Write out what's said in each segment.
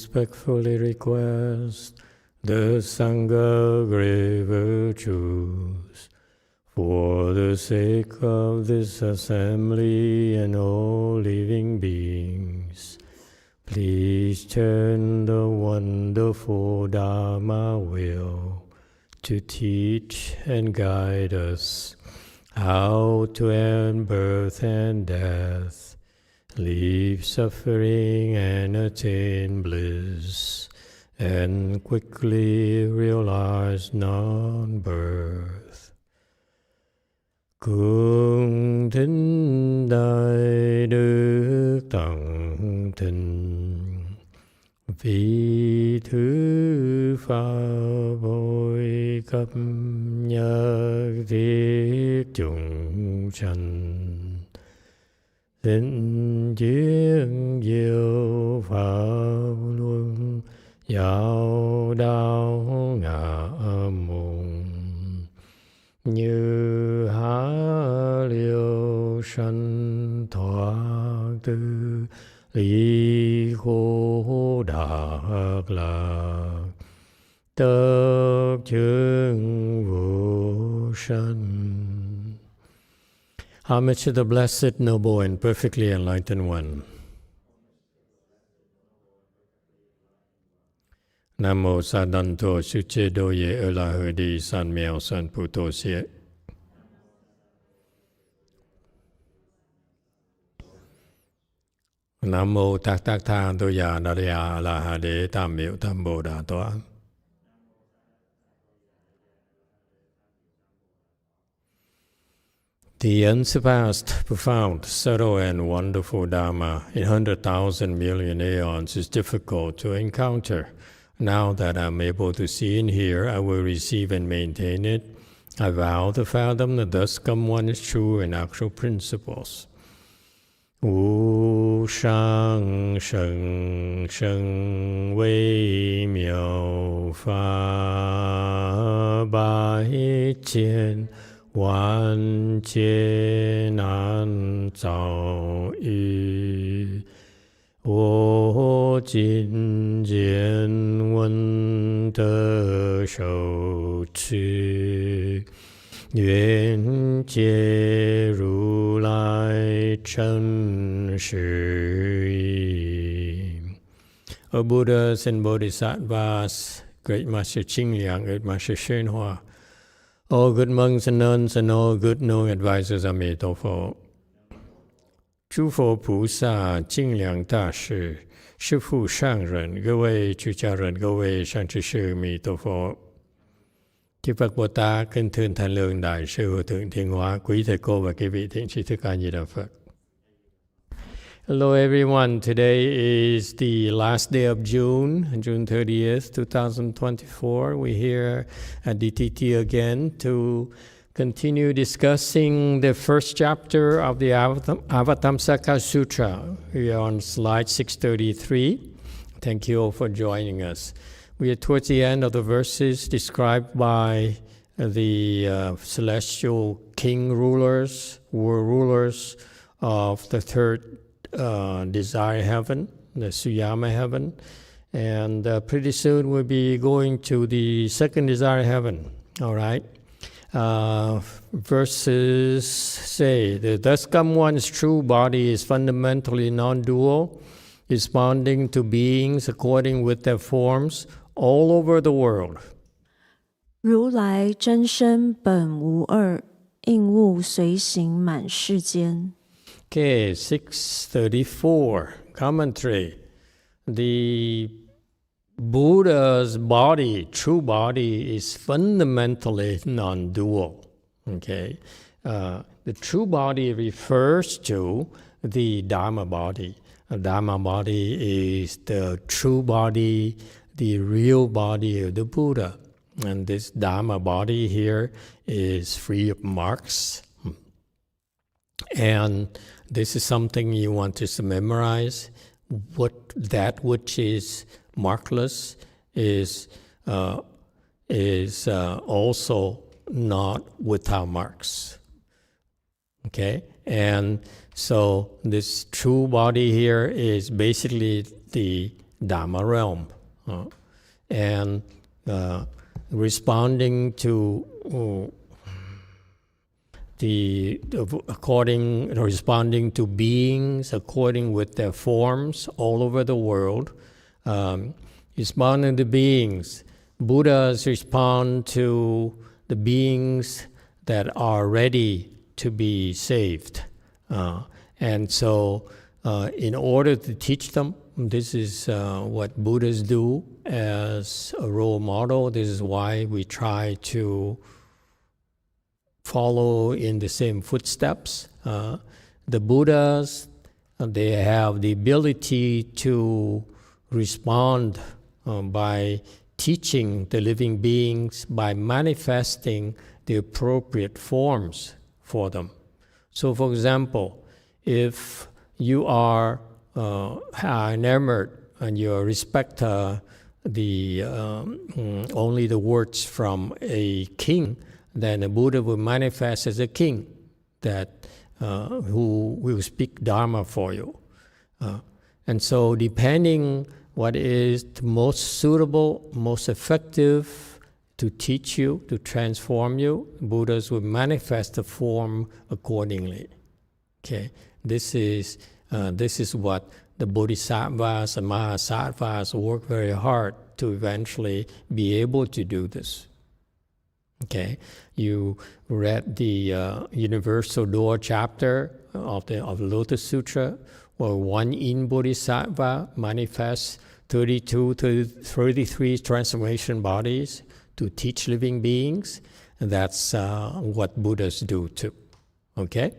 respectfully request the Sangha great virtues for the sake of this assembly and all living beings. Please turn the wonderful Dharma wheel to teach and guide us how to end birth and death, leave suffering and attain bliss, and quickly realize non-birth. Cung thính đại đức tận tình, vì thứ pháp bồi cấp nhất thiết chúng sanh, thịnh chiến diệu pháp luân giáo đạo ngã mùng, như há liêu sanh thoát tư lý khổ đạc lạc, tất chứng vô sanh. Homage to the Blessed, Noble, and Perfectly Enlightened One. Nam mô Sa Đan Tô Sư Chê Đô Ye Ơ La Hơ Đi San Miao San Pu Tô Xie. Nam mô Tát Tát Tha Tô Ya Đa Ya La Ha Đế Tam Miệu Tam Bồ Đà Toa. The unsurpassed, profound, subtle, and wonderful Dharma in 100,000 million aeons is difficult to encounter. Now that I'm able to see and hear, I will receive and maintain it. I vow to fathom the thus come one is true and actual principles. Wu shang sheng sheng wei miao fa bai jian wan jie nan zao yu. 我今见闻得受持，愿解如来真实义。O Buddhas and Bodhisattvas, Great Master Ching Liang, Great Master Shen Hua, all good monks and nuns, and all good knowing advisors, Amitabha. 诸佛菩萨、精良大士、师父上人、各位出家人、各位善知识，弥陀佛。Chư Phật Bồ Tát, kính thưa Thanh Lương Đại sư Hòa Thượng Thiên Hóa, quý thầy cô và quý vị thiện tri thức A Di Đà Phật. Hello everyone, today is the last day of June, June 30th, 2024. We're here at DTT again to continue discussing the first chapter of the Avatamsaka Sutra. We are on slide 633. Thank you all for joining us. We are towards the end of the verses described by the celestial king rulers, world rulers of the third desire heaven, the Suyama heaven. And pretty soon we'll be going to the second desire heaven. All right? Verses say, the thus come one's true body is fundamentally non-dual, responding to beings according with their forms all over the world. 如来真身本无二，应物随行满世间。 Okay, 634, commentary. The Buddha's body, true body, is fundamentally non-dual. Okay, the true body refers to the Dharma body. The Dharma body is the true body, the real body of the Buddha. And this Dharma body here is free of marks. And this is something you want to memorize. That which is markless is also not without marks. Okay, and so this true body here is basically the Dharma realm. And responding to responding to beings according with their forms all over the world. Responding to beings, Buddhas respond to the beings that are ready to be saved. And so in order to teach them, this is what Buddhas do as a role model. This is why we try to follow in the same footsteps. The Buddhas, they have the ability to respond by teaching the living beings, by manifesting the appropriate forms for them. So, for example, if you are enamored and you respect only the words from a king, then a Buddha will manifest as a king that who will speak Dharma for you. And so depending what is the most suitable, most effective to teach you, to transform you, Buddhas will manifest the form accordingly. Okay, this is what the Bodhisattvas and Mahasattvas work very hard to eventually be able to do this. Okay, you read the Universal Door chapter of the Lotus Sutra, where one in Bodhisattva manifests 33 transformation bodies to teach living beings. And that's what Buddhas do too. Okay?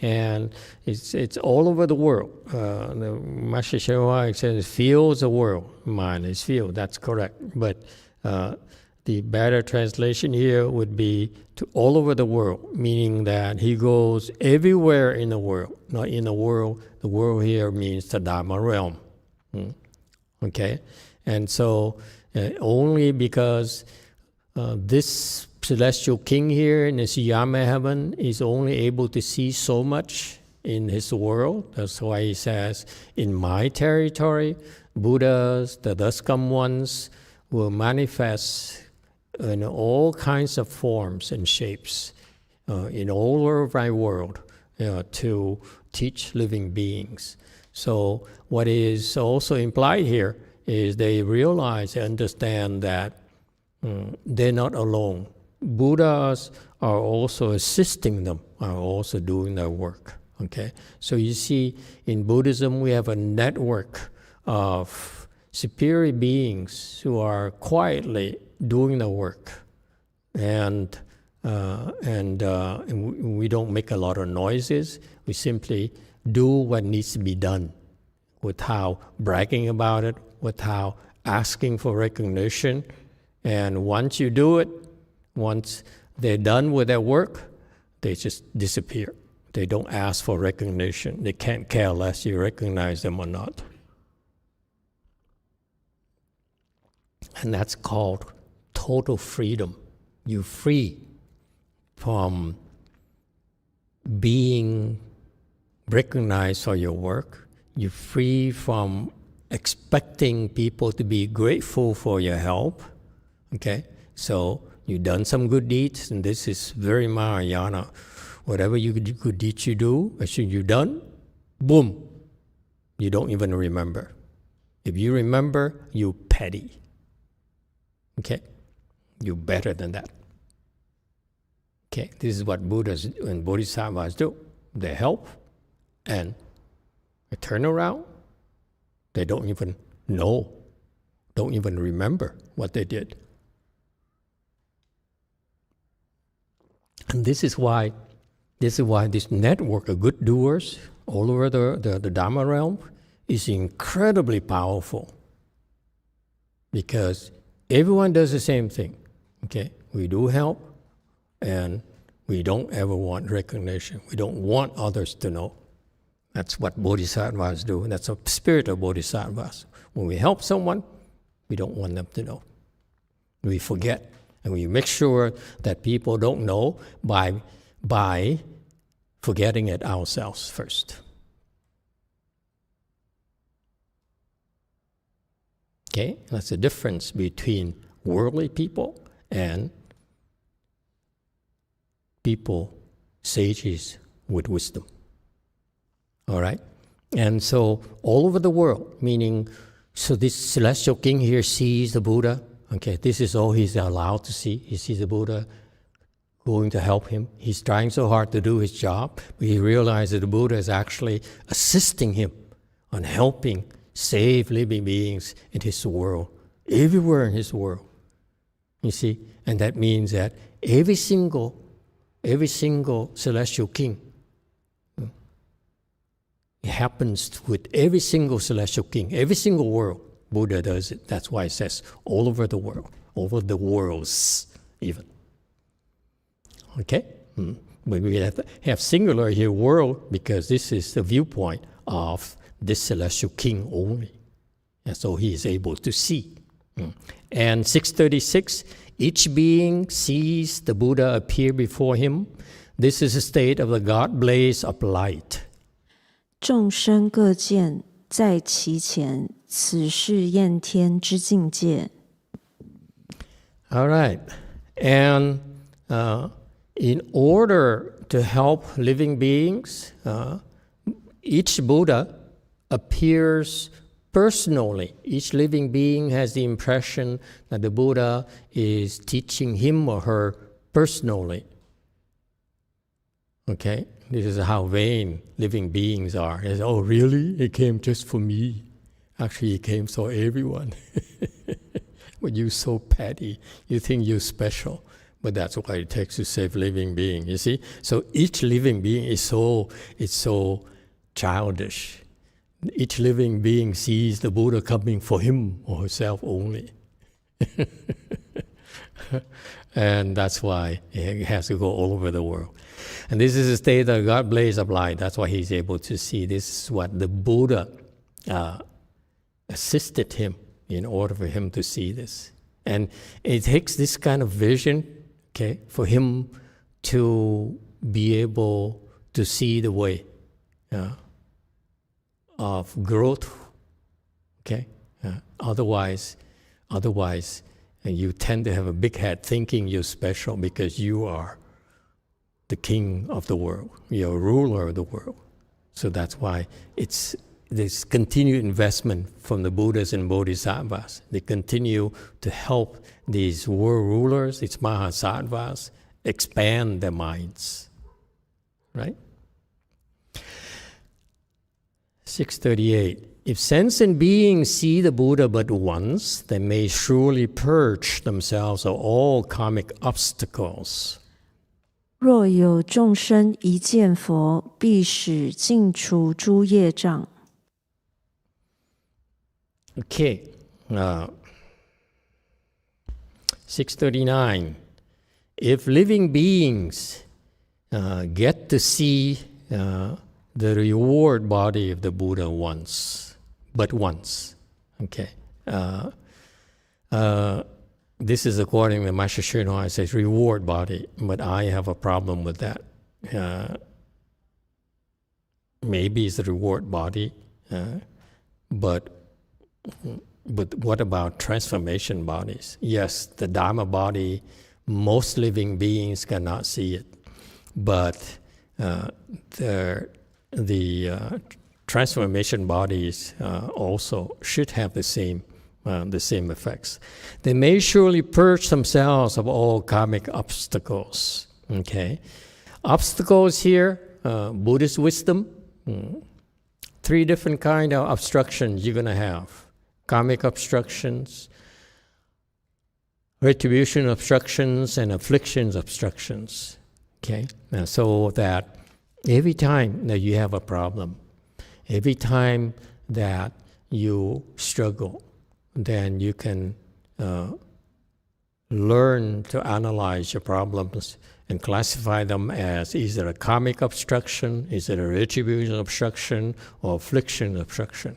And it's all over the world. The Master Sherwa says, feels the world. Mind is feel, that's correct. But the better translation here would be to all over the world, meaning that he goes everywhere in the world. Not in the world. The world here means the Dharma realm. Okay? And so only because this celestial king here in this Yama heaven is only able to see so much in his world. That's why he says, in my territory, Buddhas, the thus come ones, will manifest in all kinds of forms and shapes in all over my world to teach living beings. So what is also implied here is they realize, they understand that they're not alone. Buddhas are also assisting them, are also doing their work. Okay, so you see, in Buddhism we have a network of superior beings who are quietly doing the work, and we don't make a lot of noises. We simply do what needs to be done, without bragging about it, without asking for recognition. And once you do it, once they're done with their work, they just disappear. They don't ask for recognition. They can't care less you recognize them or not. And that's called total freedom. You're free from being recognized for your work. You're free from expecting people to be grateful for your help. Okay? So you've done some good deeds, and this is very Mahayana. Whatever good deeds you do, as soon as you're done, boom, you don't even remember. If you remember, you're petty. Okay? You're better than that. Okay? This is what Buddhas and Bodhisattvas do. They help, and they turn around. They don't even know, don't even remember what they did. And this is why this network of good doers all over the Dharma realm is incredibly powerful. Because everyone does the same thing. Okay? We do help, and we don't ever want recognition. We don't want others to know. That's what bodhisattvas do. That's the spirit of bodhisattvas. When we help someone, we don't want them to know. We forget, and we make sure that people don't know by forgetting it ourselves first. Okay, that's the difference between worldly people and people, sages with wisdom. All right? And so all over the world, meaning, so this celestial king here sees the Buddha. Okay, this is all he's allowed to see. He sees the Buddha going to help him. He's trying so hard to do his job, but he realizes that the Buddha is actually assisting him on helping save living beings in his world, everywhere in his world. You see? And that means that every single celestial king, it happens with every single celestial king, every single world. Buddha does it. That's why it says all over the world, over the worlds even. Okay? But we have to have singular here, world, because this is the viewpoint of this celestial king only. And so he is able to see. And 636, each being sees the Buddha appear before him. This is a state of the God blaze of light. 众生各见在其前，此是焰天之境界。 All right. And in order to help living beings, each Buddha appears personally. Each living being has the impression that the Buddha is teaching him or her personally. Okay? This is how vain living beings are. They say, oh, really? He came just for me. Actually, he came for everyone. But you're so petty. You think you're special. But that's what it takes to save living being, you see? So each living being is so childish. Each living being sees the Buddha coming for him or herself only. And that's why he has to go all over the world. And this is a state of God blaze of light. That's why he's able to see. This is what the Buddha assisted him in order for him to see this. And it takes this kind of vision, okay, for him to be able to see the way of growth, okay? Otherwise, you tend to have a big head thinking you're special because you are the king of the world. You're a ruler of the world. So that's why it's this continued investment from the Buddhas and Bodhisattvas. They continue to help these world rulers, these Mahasattvas, expand their minds. Right? 638. If sense and being see the Buddha but once, they may surely purge themselves of all karmic obstacles. 若有众生一见佛，必使尽除诸业障。 Okay. 639. If living beings get to see the reward body of the Buddha but once, okay. This is according to Master Shinoi, it says reward body, but I have a problem with that. Maybe it's a reward body, but what about transformation bodies? Yes, the Dharma body, most living beings cannot see it, but the transformation bodies also should have the same effects. They may surely purge themselves of all karmic obstacles. Okay, obstacles here, Buddhist wisdom. 3 different kind of obstructions you're going to have: karmic obstructions, retribution obstructions, and afflictions obstructions. Okay, so that every time that you have a problem, every time that you struggle, then you can learn to analyze your problems and classify them as either a karmic obstruction, is it a retribution obstruction, or affliction obstruction.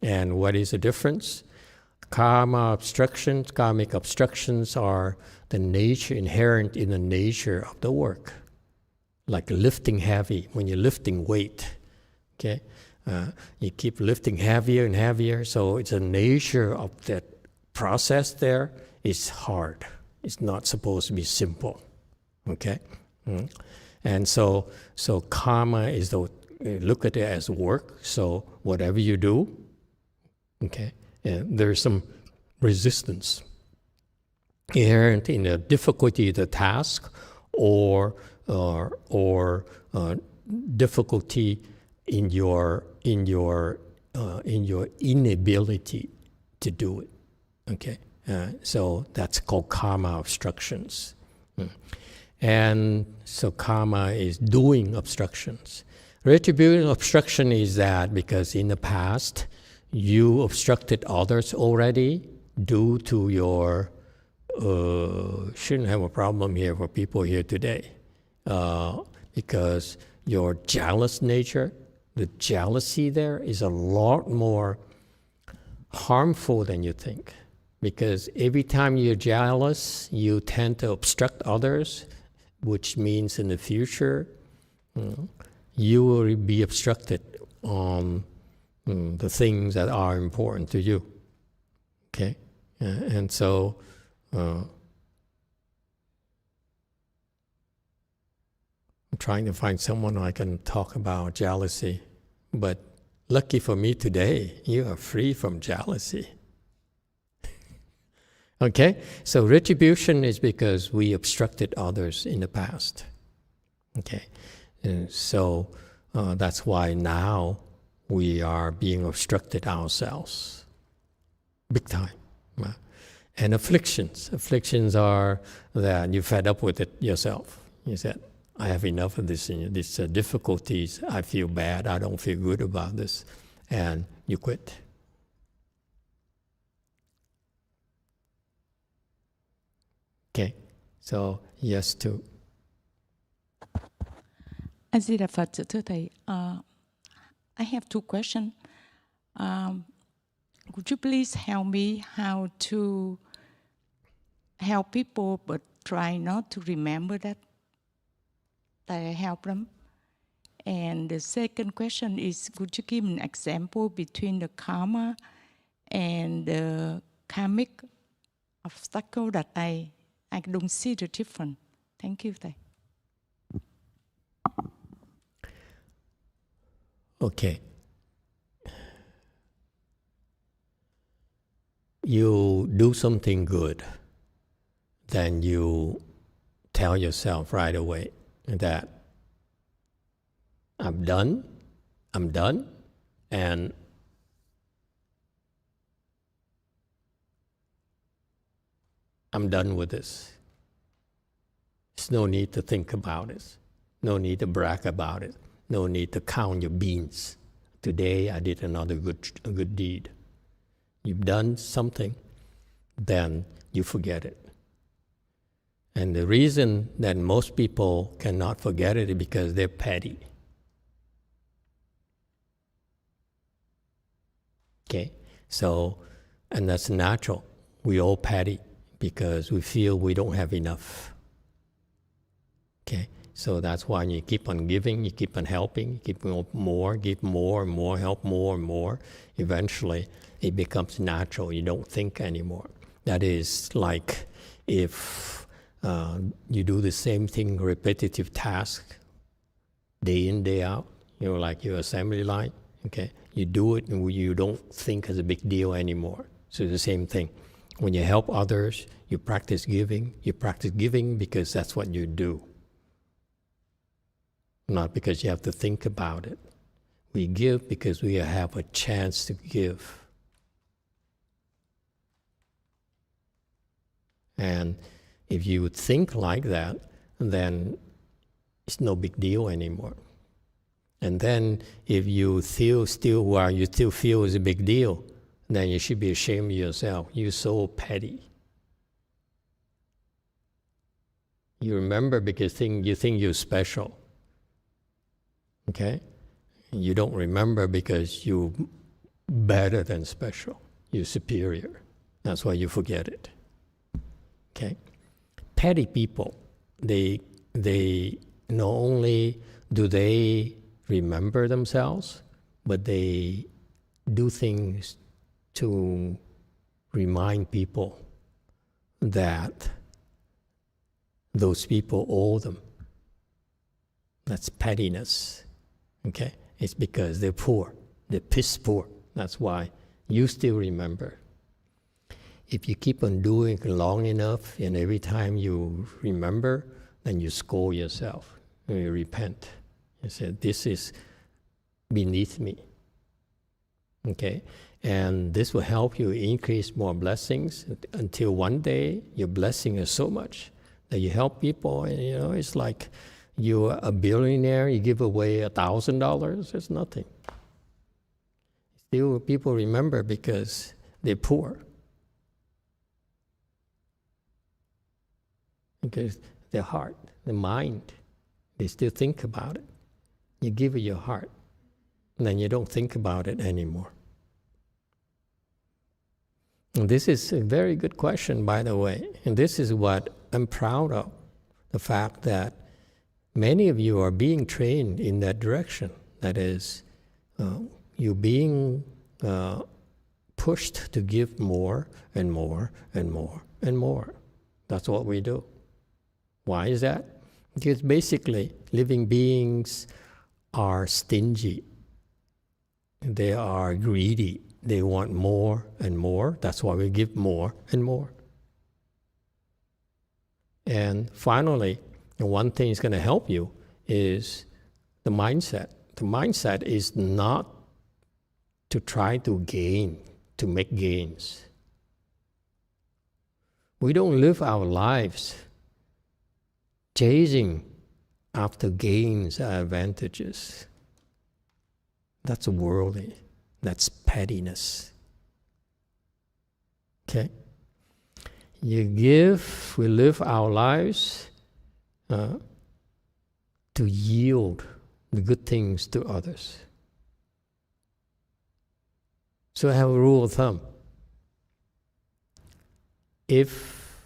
And what is the difference? Karmic obstructions are the nature inherent in the nature of the work. Like lifting heavy, when you're lifting weight, okay? You keep lifting heavier and heavier, so it's a nature of that process there is hard. It's not supposed to be simple. Okay? And so karma is look at it as work. So whatever you do, okay, there's some resistance inherent in the difficulty of the task, or difficulty in your inability to do it. Okay, so that's called karma obstructions. And so karma is doing obstructions. Retribution obstruction is that because in the past you obstructed others already due to your shouldn't have a problem here for people here today, because your jealous nature, the jealousy there is a lot more harmful than you think. Because every time you're jealous, you tend to obstruct others, which means in the future, you will be obstructed on the things that are important to you. Okay? And so, I'm trying to find someone I can talk about jealousy. But lucky for me today, you are free from jealousy. Okay? So retribution is because we obstructed others in the past. Okay? And so that's why now we are being obstructed ourselves. Big time. And afflictions. Afflictions are that you're fed up with it yourself. You said, I have enough of this, these difficulties. I feel bad. I don't feel good about this. And you quit. Okay. So, yes to. A Di Đà Phật, thưa Thầy, I have two questions. Could you please help me how to help people but try not to remember that I help them? And the second question is, could you give an example between the karma and the karmic obstacle that I don't see the difference? Thank you, Thầy. Okay. You do something good, then you tell yourself right away that I'm done, and I'm done with this. There's no need to think about it. No need to brag about it. No need to count your beans. Today I did another good deed. You've done something, then you forget it. And the reason that most people cannot forget it is because they're petty. Okay? So, and that's natural. We all petty because we feel we don't have enough. Okay? So that's why you keep on giving, you keep on helping, you keep on more, give more and more, help more and more. Eventually, it becomes natural. You don't think anymore. That is like if you do the same thing, repetitive task, day in, day out, like your assembly line, okay? You do it and you don't think it's a big deal anymore. So it's the same thing. When you help others, you practice giving. You practice giving because that's what you do. Not because you have to think about it. We give because we have a chance to give. And if you would think like that, then it's no big deal anymore. And then if you feel you still feel it's a big deal, then you should be ashamed of yourself. You're so petty. You remember because you think you're special. Okay? You don't remember because you're better than special. You're superior. That's why you forget it. Okay? Petty people, they not only do they remember themselves, but they do things to remind people that those people owe them. That's pettiness, okay? It's because they're poor. They're piss poor. That's why you still remember. If you keep on doing it long enough, and every time you remember, then you scold yourself. And you repent. You say, this is beneath me. Okay? And this will help you increase more blessings until one day your blessing is so much that you help people, and it's like you're a billionaire, you give away $1,000, it's nothing. Still, people remember because they're poor. Because their heart, their mind, they still think about it. You give it your heart, and then you don't think about it anymore. And this is a very good question, by the way. And this is what I'm proud of, the fact that many of you are being trained in that direction. That is, you're being pushed to give more and more and more and more. That's what we do. Why is that? Because basically, living beings are stingy. They are greedy. They want more and more. That's why we give more and more. And finally, one thing that's going to help you is the mindset. The mindset is not to try to gain, to make gains. We don't live our lives chasing after gains or advantages. That's worldly. That's pettiness. Okay? We live our lives to yield the good things to others. So I have a rule of thumb. If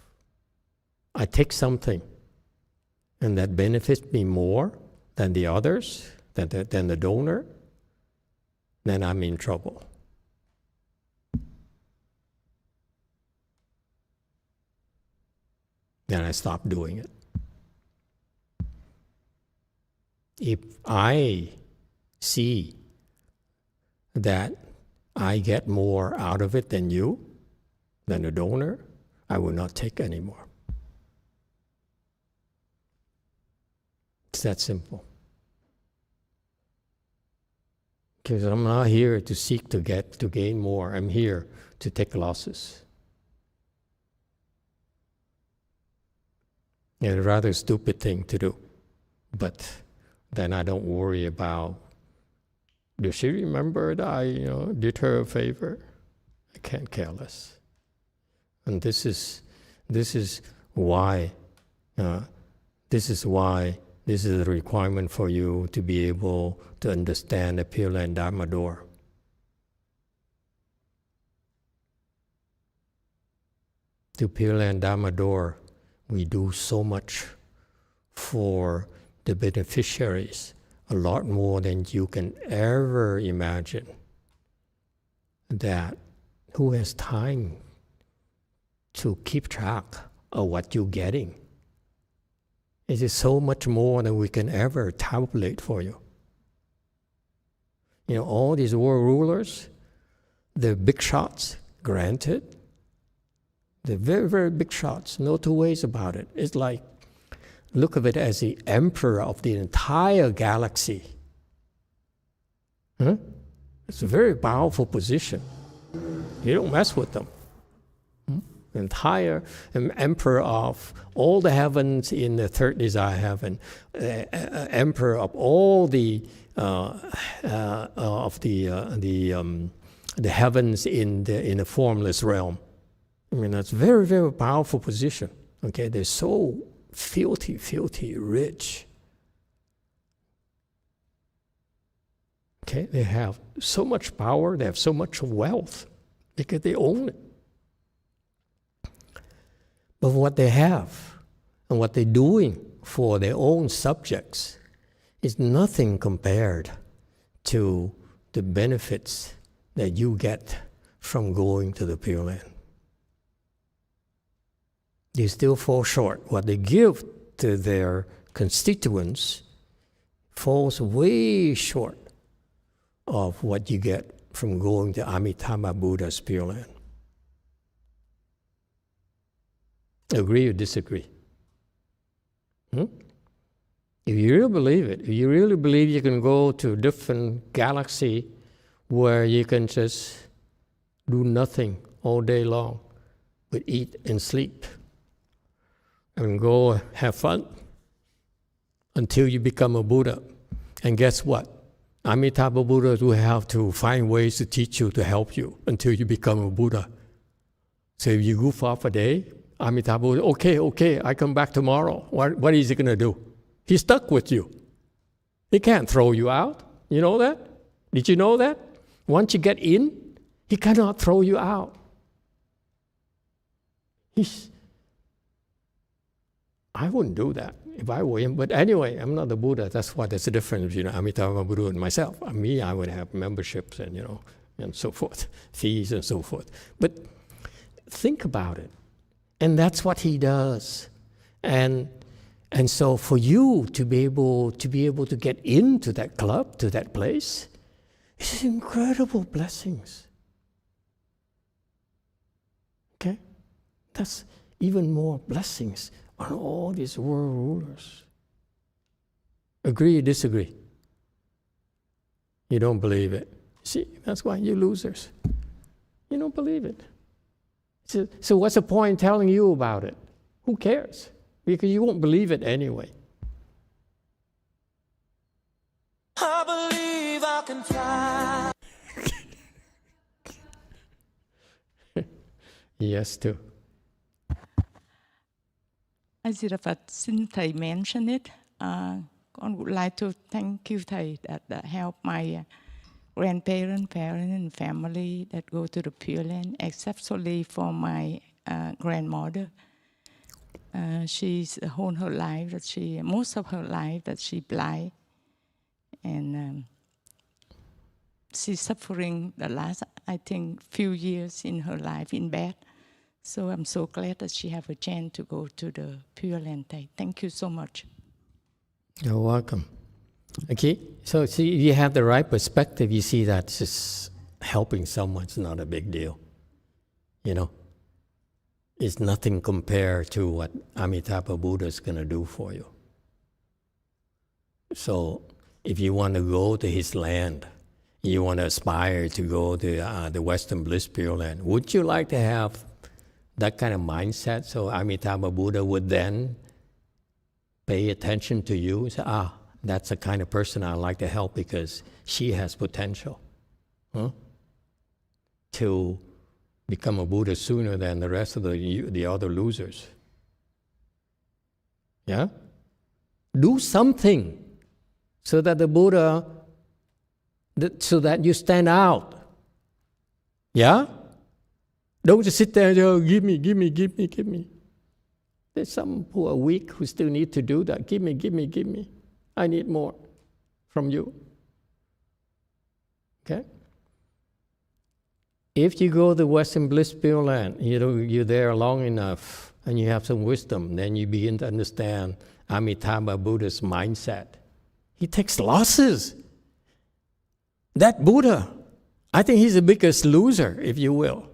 I take something and that benefits me more than the others, than the donor, then I'm in trouble. Then I stop doing it. If I see that I get more out of it than you, than the donor, I will not take anymore. It's that simple. Because I'm not here to seek to gain more. I'm here to take losses. It's a rather stupid thing to do. But then I don't worry about, does she remember that I did her a favor? I can't care less. And this is why this is a requirement for you to be able to understand the Pure Land Dharma door. The Pure Land Dharma door, we do so much for the beneficiaries, a lot more than you can ever imagine. That who has time to keep track of what you're getting? It is so much more than we can ever tabulate for you. All these world rulers, they're big shots, granted. They're very, very big shots, no two ways about it. It's like, look of it as the emperor of the entire galaxy. It's a very powerful position. You don't mess with them. Entire emperor of all the heavens in the third desire heaven, emperor of all the heavens in the formless realm. That's very, very powerful position. Okay, they're so filthy rich. Okay, they have so much power, they have so much wealth because they own it. But what they have and what they're doing for their own subjects is nothing compared to the benefits that you get from going to the Pure Land. they still fall short. What they give to their constituents falls way short of what you get from going to Amitabha Buddha's Pure Land. Agree or disagree? If you really believe it, if you really believe you can go to a different galaxy where you can just do nothing all day long but eat and sleep and go have fun until you become a Buddha. And guess what? Amitabha Buddha will have to find ways to teach you, to help you until you become a Buddha. So if you goof off a day, Amitabha Buddha, okay, I come back tomorrow. What is he going to do? He's stuck with you. He can't throw you out. You know that? Did you know that? Once you get in, he cannot throw you out. I wouldn't do that if I were him. But anyway, I'm not the Buddha. That's why there's a difference between Amitabha Buddha and myself. Me, I would have memberships and, and so forth, fees and so forth. But think about it. And that's what he does. And so for you to be able to get into that club, to that place, it's incredible blessings. Okay? That's even more blessings on all these world rulers. Agree or disagree? You don't believe it. See, that's why you're losers. You don't believe it. So what's the point in telling you about it? Who cares? Because you won't believe it anyway. I believe I can fly. Yes, too. As since Thầy mentioned it, con would like to thank you, Thầy, that helped my grandparents, parents, and family that go to the Pure Land, especially for my grandmother. She's most of her life that she blind, and she's suffering the last, I think, few years in her life in bed. So I'm so glad that she have a chance to go to the Pure Land. Thank you so much. You're welcome. Okay, so see, if you have the right perspective, you see that just helping someone's not a big deal. It's nothing compared to what Amitabha Buddha is going to do for you. So if you want to go to his land, you want to aspire to go to the Western Bliss Pure Land, would you like to have that kind of mindset so Amitabha Buddha would then pay attention to you and say, that's the kind of person I'd like to help because she has potential to become a Buddha sooner than the rest of the other losers. Yeah? Do something so that the Buddha, so that you stand out. Yeah? Don't just sit there and say, give me. There's some who are weak who still need to do that. Give me. I need more from you. Okay? If you go to Western Bliss Pure Land, you're there long enough and you have some wisdom, then you begin to understand Amitabha Buddha's mindset. He takes losses. That Buddha, I think he's the biggest loser, if you will.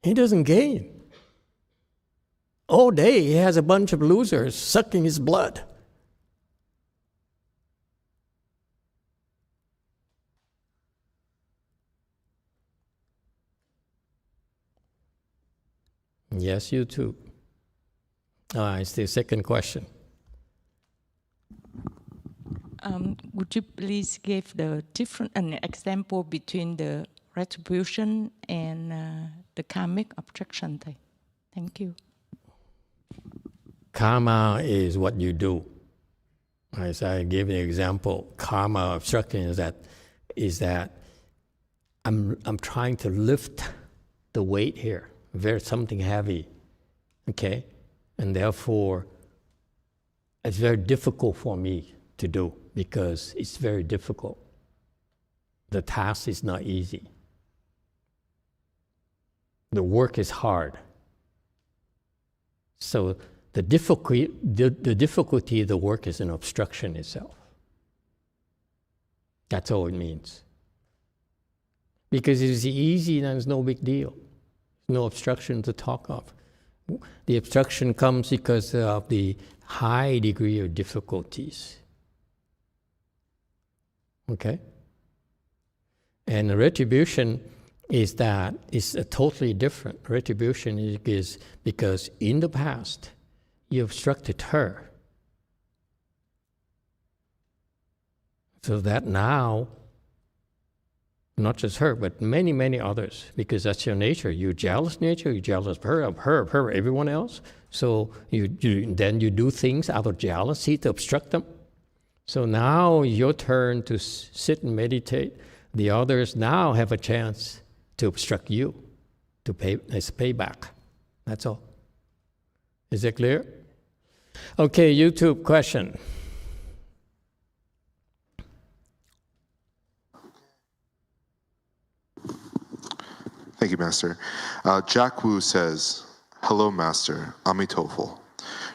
He doesn't gain. All day he has a bunch of losers sucking his blood. Yes, you too. It's the second question. Would you please give an example between the retribution and the karmic objection? Thank you. Karma is what you do. As I gave an example, karma obstruction is that I'm trying to lift the weight here. Something heavy, okay? And therefore, it's very difficult for me to do because it's very difficult. The task is not easy. The work is hard. So the difficulty of the work is an obstruction itself. That's all it means. Because it is easy, then it's no big deal. No obstruction to talk of. The obstruction comes because of the high degree of difficulties. Okay? And the retribution is totally different. Retribution is because in the past, you obstructed her. So that now, not just her, but many, many others, because that's your nature. You're jealous nature, you're jealous of her, everyone else. So then you do things out of jealousy to obstruct them. So now your turn to sit and meditate. The others now have a chance to obstruct you, to pay as payback. That's all. Is that clear? Okay, YouTube question. Thank you, Master. Jack Wu says, "Hello, Master. Amitofo.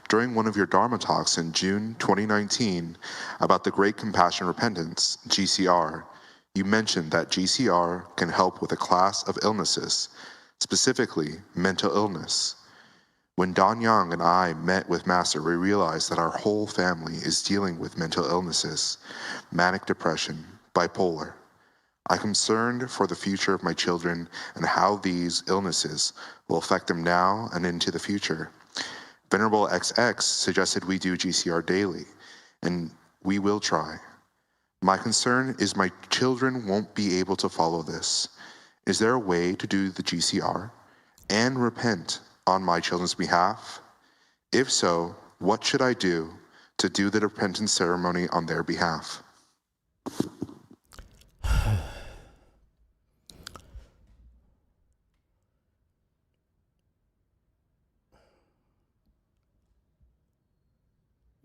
During one of your Dharma talks in June 2019 about the Great Compassion Repentance, GCR, you mentioned that GCR can help with a class of illnesses, specifically mental illness. When Don Yang and I met with Master, we realized that our whole family is dealing with mental illnesses, manic depression, bipolar. I'm concerned for the future of my children and how these illnesses will affect them now and into the future. Venerable XX suggested we do GCR daily, and we will try. My concern is my children won't be able to follow this. Is there a way to do the GCR and repent on my children's behalf? If so, what should I do to do the repentance ceremony on their behalf?"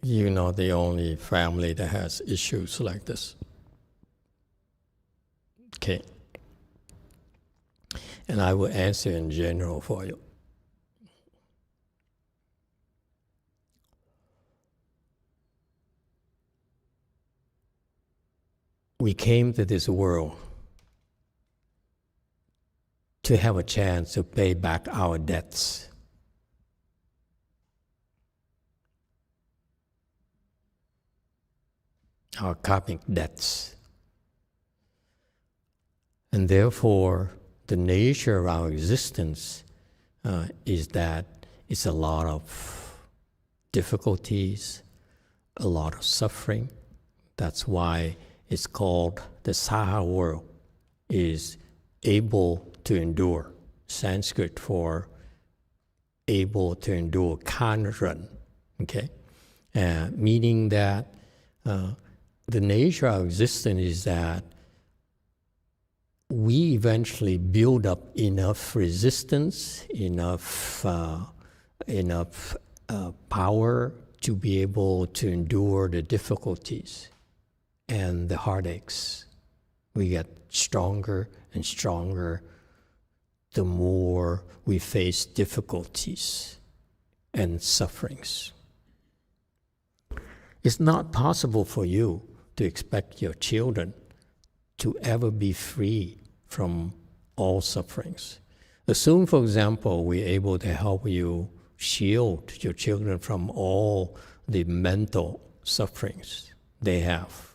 You're not the only family that has issues like this. Okay. And I will answer in general for you. We came to this world to have a chance to pay back our debts. Our karmic debts. And therefore, the nature of our existence is that it's a lot of difficulties, a lot of suffering. That's why it's called the Saha world, is able to endure. Sanskrit for able to endure, kanran, okay? Meaning that the nature of existence is that we eventually build up enough resistance, enough power to be able to endure the difficulties and the heartaches. We get stronger and stronger the more we face difficulties and sufferings. It's not possible for you to expect your children to ever be free from all sufferings. Assume, for example, we're able to help you shield your children from all the mental sufferings they have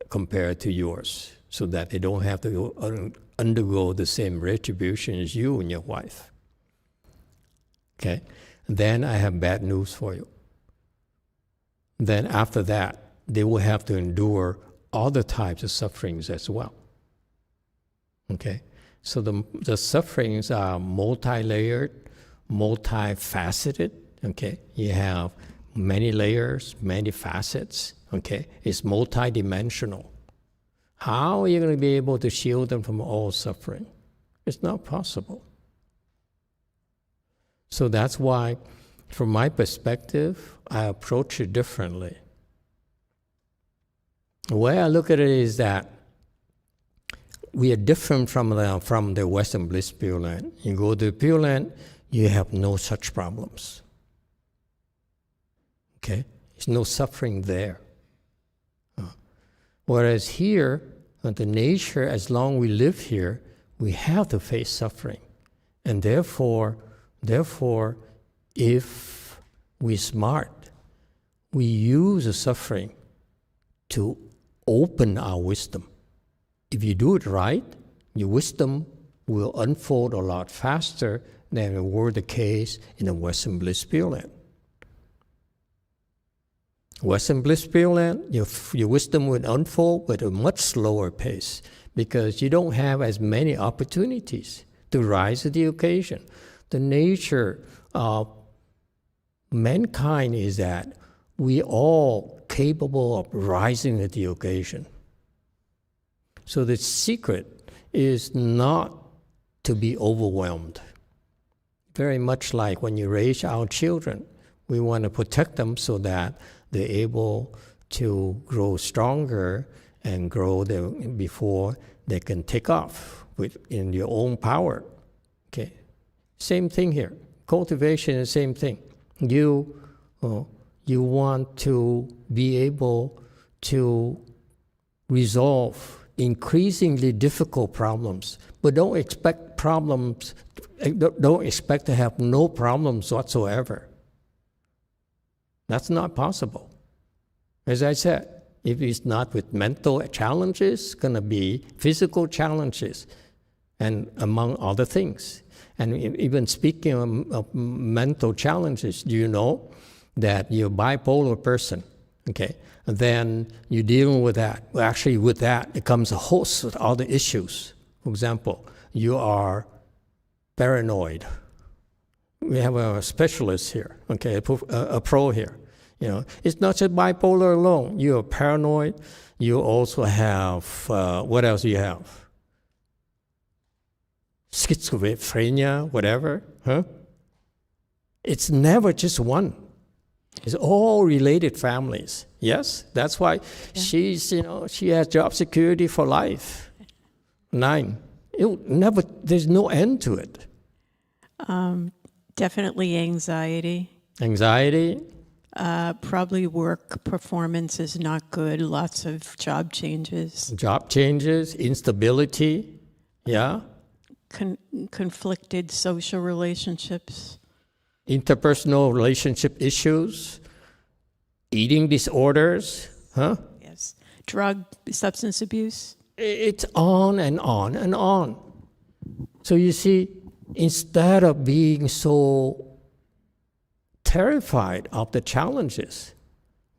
compared to yours, so that they don't have to undergo the same retribution as you and your wife. Okay? Then I have bad news for you. Then after that, they will have to endure other types of sufferings as well. Okay? So the sufferings are multi-layered, multifaceted. Okay? You have many layers, many facets. Okay? It's multidimensional. How are you going to be able to shield them from all suffering? It's not possible. So that's why, from my perspective, I approach it differently. The way I look at it is that we are different from the Western Bliss Pure Land. You go to Pure Land, you have no such problems. Okay? There's no suffering there. Whereas here, the nature, as long as we live here, we have to face suffering. And therefore, if we're smart, we use the suffering to open our wisdom. If you do it right, your wisdom will unfold a lot faster than it were the case in the Western Bliss Pure Land. Western Bliss Pure Land, your wisdom will unfold at a much slower pace because you don't have as many opportunities to rise to the occasion. The nature of mankind is that we all capable of rising to the occasion. So the secret is not to be overwhelmed. Very much like when you raise our children, we want to protect them so that they're able to grow stronger and grow before they can take off in your own power. Okay, same thing here. Cultivation is the same thing. You want to be able to resolve increasingly difficult problems, but don't expect to have no problems whatsoever. That's not possible. As I said, if it's not with mental challenges, it's going to be physical challenges, and among other things. And even speaking of mental challenges, do you know that you're a bipolar person, okay? And then you're dealing with that. Well, actually, with that, it comes a host of other issues. For example, you are paranoid. We have a specialist here, okay, a pro here. You know, it's not just bipolar alone. You are paranoid. You also have, what else do you have? Schizophrenia, whatever, huh? It's never just one. It's all related families. Yes, that's why she has job security for life. 9. There's no end to it. Definitely anxiety. Anxiety. Probably work performance is not good. Lots of job changes. Job changes, instability, yeah. Conflicted social relationships. Interpersonal relationship issues, eating disorders, huh? Yes. Substance abuse. It's on and on and on. So you see, instead of being so terrified of the challenges,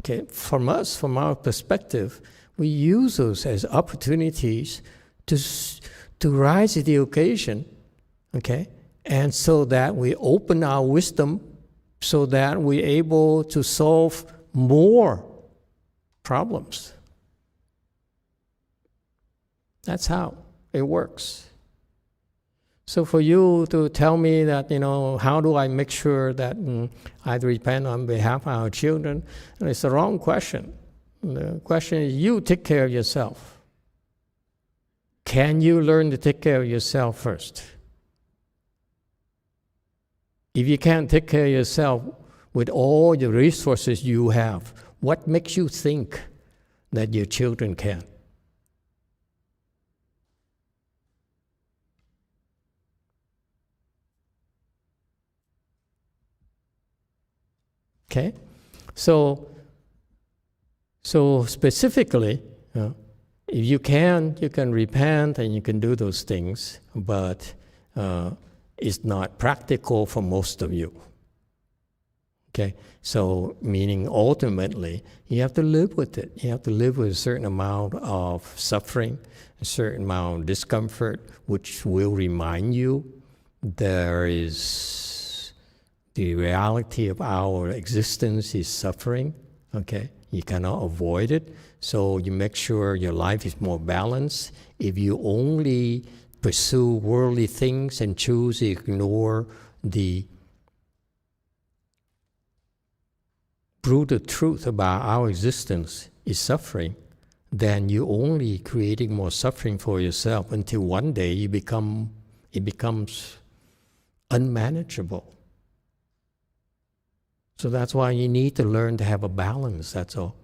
okay, from our perspective, we use those as opportunities to rise to the occasion, okay? And so that we open our wisdom so that we're able to solve more problems. That's how it works. So for you to tell me that, how do I make sure that I repent on behalf of our children, it's the wrong question. The question is, you take care of yourself. Can you learn to take care of yourself first? If you can't take care of yourself with all the resources you have, what makes you think that your children can? Okay? So specifically, if you can repent and you can do those things, but it's not practical for most of you. Okay? So meaning ultimately, you have to live with it. You have to live with a certain amount of suffering, a certain amount of discomfort, which will remind you there is the reality of our existence is suffering. Okay? You cannot avoid it. So you make sure your life is more balanced. If you only pursue worldly things and choose to ignore the brutal truth about our existence is suffering, then you're only creating more suffering for yourself until one day it becomes unmanageable. So that's why you need to learn to have a balance, that's all.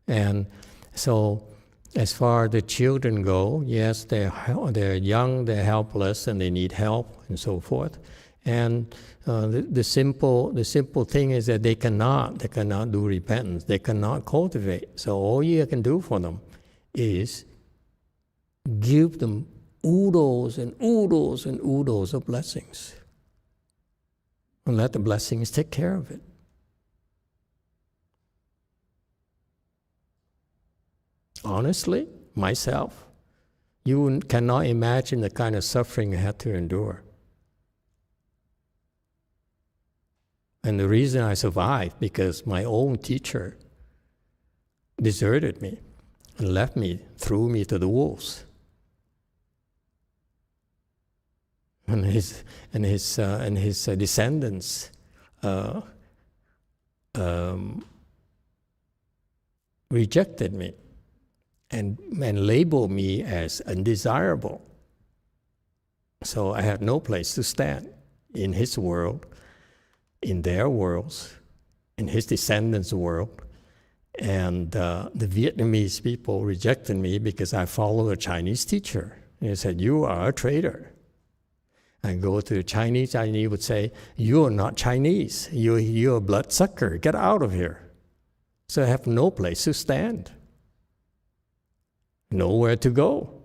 And so as far as the children go, yes, they're young, they're helpless, and they need help, and so forth. And the simple thing is that they cannot do repentance. They cannot cultivate. So all you can do for them is give them oodles and oodles and oodles of blessings. And let the blessings take care of it. Honestly, myself, you cannot imagine the kind of suffering I had to endure. And the reason I survived, because my own teacher deserted me and left me, threw me to the wolves. And his descendants rejected me and labeled me as undesirable. So I had no place to stand in his world, in their worlds, in his descendants' world. And the Vietnamese people rejected me because I followed a Chinese teacher. And they said, "You are a traitor." I go to the Chinese, and he would say, "You're not Chinese. You're a bloodsucker. Get out of here." So I have no place to stand, nowhere to go.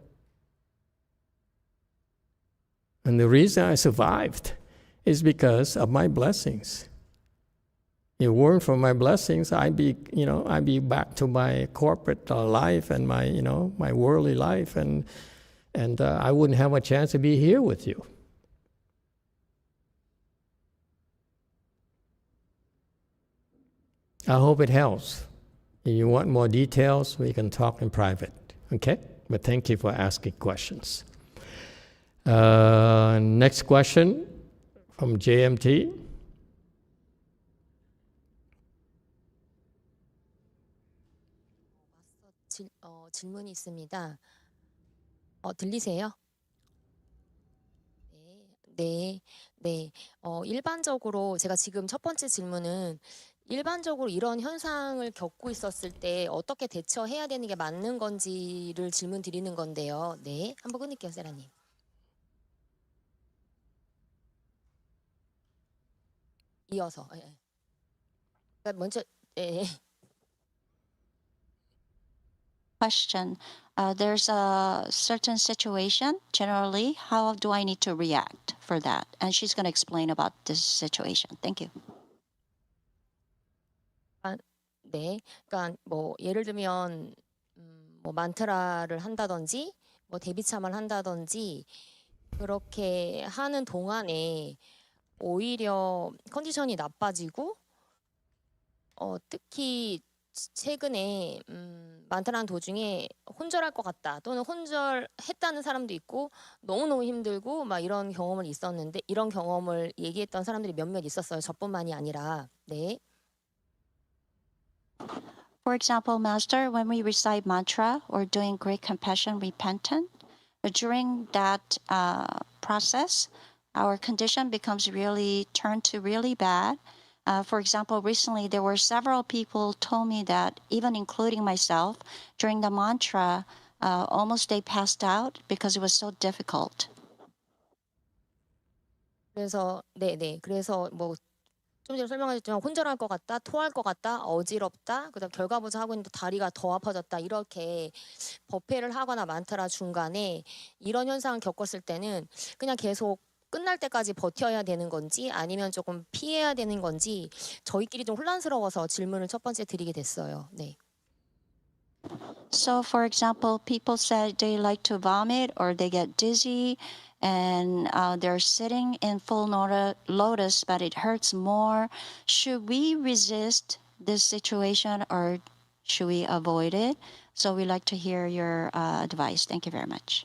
And the reason I survived is because of my blessings. If it weren't for my blessings, I'd be back to my corporate life and my worldly life, and I wouldn't have a chance to be here with you. I hope it helps. If you want more details, we can talk in private, okay? But thank you for asking questions. Next question from JMT. 질문이 있습니다. 들리세요? 네. 일반적으로 제가 지금 첫 번째 질문은 일반적으로 이런 현상을 겪고 있었을 때 어떻게 대처해야 되는 게 맞는 건지를 질문 드리는 건데요. 네, 한번 끊을게요, 세라님. 이어서. 먼저. Question. There's a certain situation. Generally, how do I need to react for that? And she's going to explain about this situation. Thank you. 네, 그러니까 뭐 예를 들면 뭐 만트라를 한다든지 뭐 대비참을 한다든지 그렇게 하는 동안에 오히려 컨디션이 나빠지고 특히 최근에 만트라는 도중에 혼절할 것 같다 또는 혼절했다는 사람도 있고 너무너무 힘들고 막 이런 경험을 있었는데 이런 경험을 얘기했던 사람들이 몇몇 있었어요. 저뿐만이 아니라. 네. For example, Master, when we recite mantra or doing great compassion repentant, during that process, our condition becomes turned to really bad. For example, recently there were several people told me that, even including myself, during the mantra, almost they passed out because it was so difficult. 그래서 그래서 뭐 좀 전에 설명하셨지만 혼절할 것 같다, 토할 것 같다, 어지럽다, 그다음 결과부자 하고 있는데 다리가 더 아파졌다 이렇게 법회를 하거나 만트라 중간에 이런 현상을 겪었을 때는 그냥 계속 끝날 때까지 버텨야 되는 건지 아니면 조금 피해야 되는 건지 저희끼리 좀 혼란스러워서 질문을 첫 번째 드리게 됐어요. 네. So, for example, people said they like to vomit or they get dizzy and they're sitting in full lotus, but it hurts more. Should we resist this situation or should we avoid it? So we'd like to hear your advice. Thank you very much.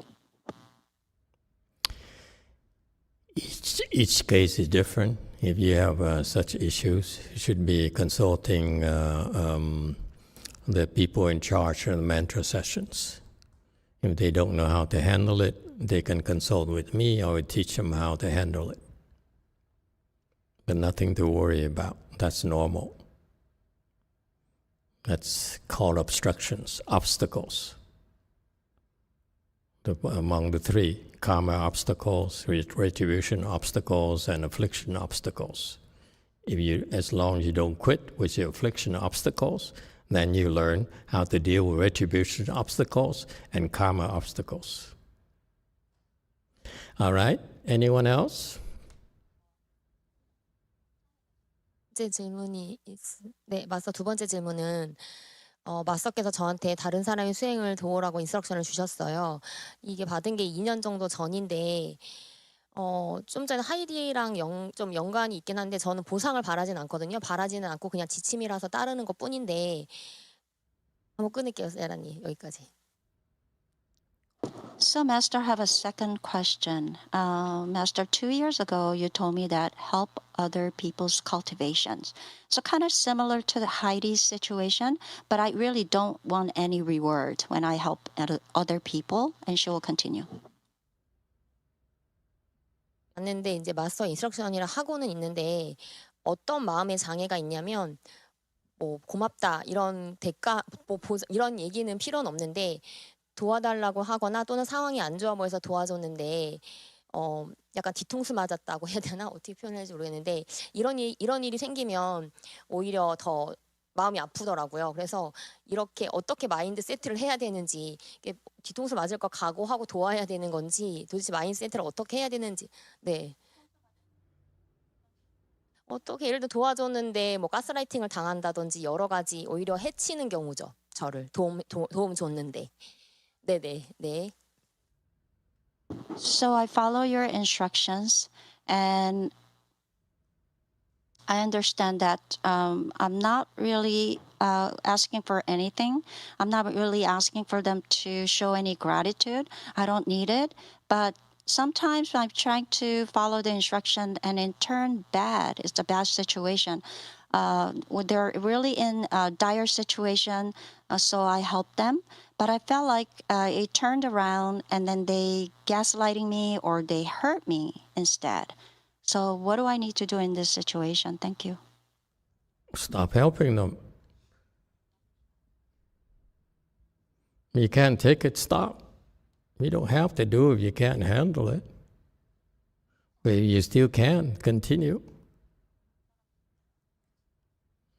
Each case is different. If you have such issues, you should be consulting the people in charge of the mantra sessions. If they don't know how to handle it, they can consult with me. I would teach them how to handle it. but nothing to worry about. That's normal. That's called obstructions, obstacles. Among the three, karma obstacles, retribution obstacles, and affliction obstacles. As long as you don't quit with your affliction obstacles, then you learn how to deal with retribution obstacles and karma obstacles. All right, anyone else? 네, 마스터 두 번째 질문은 마스터께서 저한테 다른 사람의 수행을 도우라고 인스트럭션을 주셨어요. 이게 받은 게 2년 정도 전인데 좀 전에 하이디랑 좀 연관이 있긴 한데 저는 보상을 바라진 않거든요. 바라지는 않고 그냥 지침이라서 따르는 것 뿐인데 한번 끊을게요, 세라님. 여기까지. So, Master, I have a second question. Master, 2 years ago, you told me that help other people's cultivations. So kind of similar to the Heidi's situation, but I really don't want any reward when I help other people, and she will continue. 맞는데 이제 마스터 인스트럭션이라 하고는 있는데 어떤 마음의 장애가 있냐면 뭐 고맙다 이런 대가 뭐 이런 얘기는 필요는 없는데 도와달라고 하거나 또는 상황이 안 좋아 보여서 도와줬는데 약간 뒤통수 맞았다고 해야 되나 어떻게 표현할지 모르겠는데 이런 일이 생기면 오히려 더 마음이 아프더라고요. 그래서 이렇게 어떻게 마인드 세트를 해야 되는지 뒤통수 맞을 거 각오하고 도와야 되는 건지 도대체 마인드 세트를 어떻게 해야 되는지 네. 어떻게 예를 들어 도와줬는데 뭐 가스라이팅을 당한다든지 여러 가지 오히려 해치는 경우죠. 저를 도움 줬는데. 네. So I follow your instructions, and I understand that I'm not really asking for anything. I'm not really asking for them to show any gratitude. I don't need it. But sometimes I'm trying to follow the instruction, and in turn, bad. It's a bad situation. When they're really in a dire situation, so I help them. But I felt like it turned around, and then they gaslighting me or they hurt me instead. So what do I need to do in this situation? Thank you. Stop helping them. You can't take it, stop. You don't have to do it if you can't handle it. But you still can continue.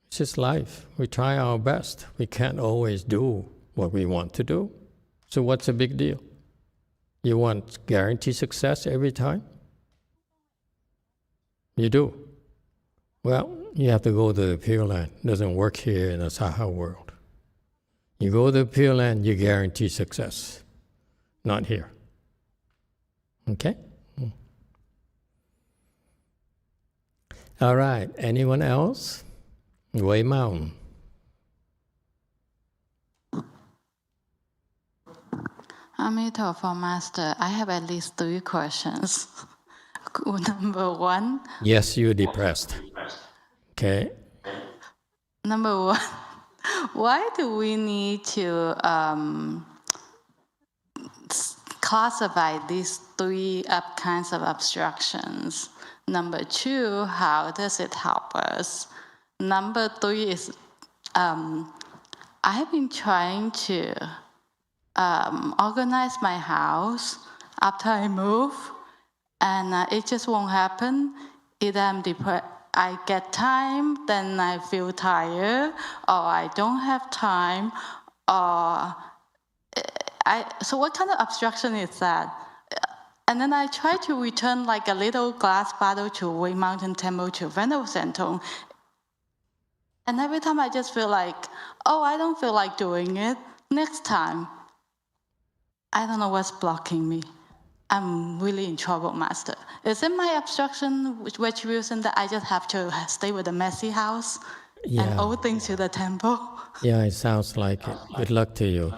It's just life. We try our best. We can't always do what we want to do. So what's the big deal? You want guaranteed success every time? You do. Well, you have to go to the Pure Land. It doesn't work here in the Saha world. You go to the Pure Land, you guarantee success. Not here. Okay? All right. Anyone else? Wei Mountain. Amitabha Master, I have at least 3 questions. Number 1. Yes, you're depressed. Okay. Number 1, why do we need to classify these 3 kinds of obstructions? Number 2, how does it help us? Number 3 is I have been trying to organize my house after I move, and it just won't happen. Either I'm depressed, I get time, then I feel tired, or I don't have time, or so what kind of obstruction is that? And then I try to return like a little glass bottle to Wei Mountain Temple to Venerable Sentong. And every time I just feel like, oh, I don't feel like doing it. Next time, I don't know what's blocking me. I'm really in trouble, Master. Is it my obstruction, which reason that I just have to stay with a messy house and owe things to the temple? Yeah, it sounds like it. Good luck to you.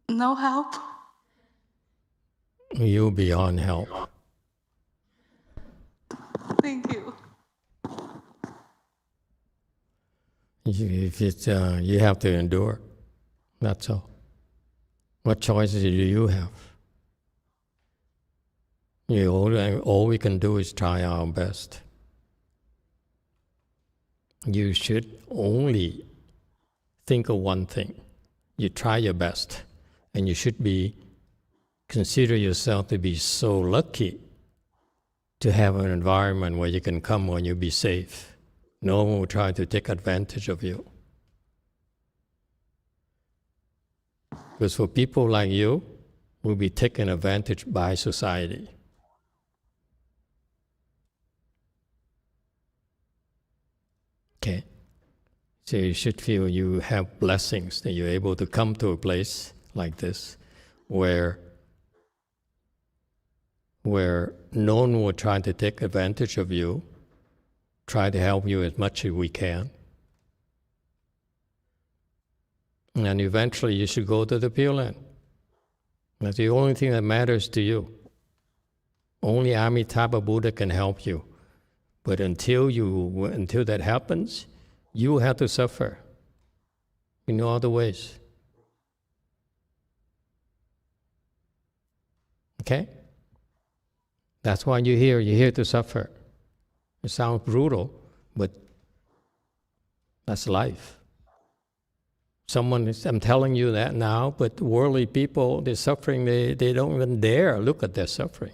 No help? You'll be on help. Thank you. If it's, you have to endure. That's all. What choices do you have? All we can do is try our best. You should only think of one thing. You try your best, and you should consider yourself to be so lucky to have an environment where you can come when you be safe. No one will try to take advantage of you. Because for people like you, will be taken advantage by society. Okay? So you should feel you have blessings, that you're able to come to a place like this where no one will try to take advantage of you, try to help you as much as we can. And eventually you should go to the Pure Land. That's the only thing that matters to you. Only Amitabha Buddha can help you. But until that happens, you have to suffer in no other ways. Okay? That's why you're here. You're here to suffer. It sounds brutal, but that's life. I'm telling you that now, but worldly people, they're suffering, they don't even dare look at their suffering.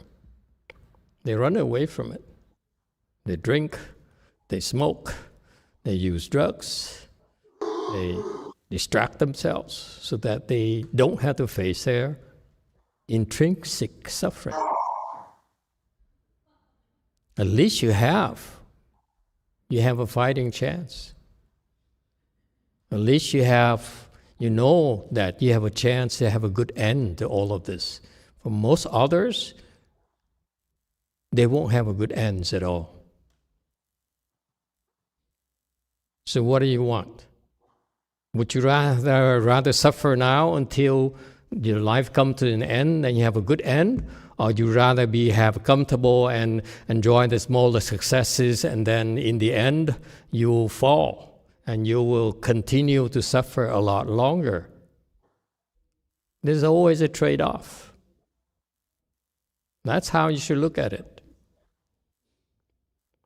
They run away from it. They drink, they smoke, they use drugs, they distract themselves so that they don't have to face their intrinsic suffering. At least you have a fighting chance. At least you know that you have a chance to have a good end to all of this. For most others, they won't have a good ends at all. So what do you want? Would you rather suffer now until your life comes to an end and you have a good end? Or you rather have comfortable and enjoy the smaller successes, and then in the end you will fall and you will continue to suffer a lot longer? There's always a trade-off. That's how you should look at it.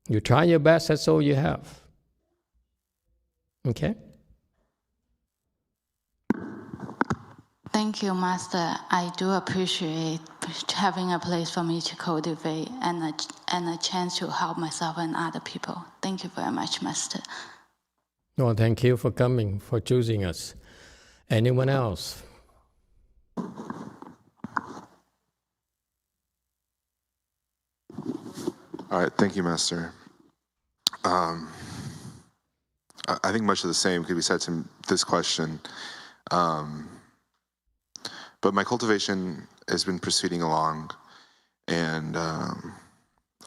You try your best, that's all you have. Okay? Thank you, Master. I do appreciate having a place for me to cultivate and a chance to help myself and other people. Thank you very much, Master. No, thank you for coming, for choosing us. Anyone else? All right, thank you, Master. I think much of the same could be said to this question. But my cultivation has been proceeding along, and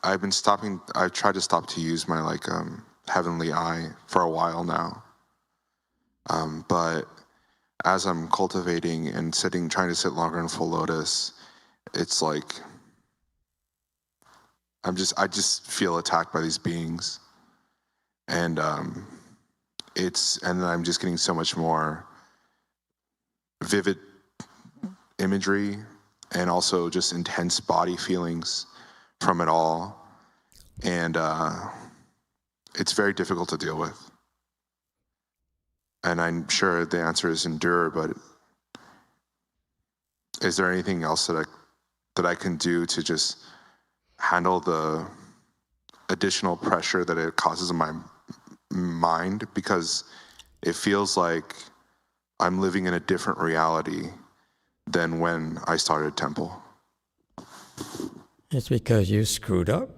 I've tried to stop to use my heavenly eye for a while now. But as I'm cultivating and trying to sit longer in full lotus, it's like I just feel attacked by these beings, and then I'm just getting so much more vivid imagery and also just intense body feelings from it all, and it's very difficult to deal with. And I'm sure the answer is endure, but is there anything else that I can do to just handle the additional pressure that it causes in my mind? Because it feels like I'm living in a different reality than when I started Temple. It's because you screwed up.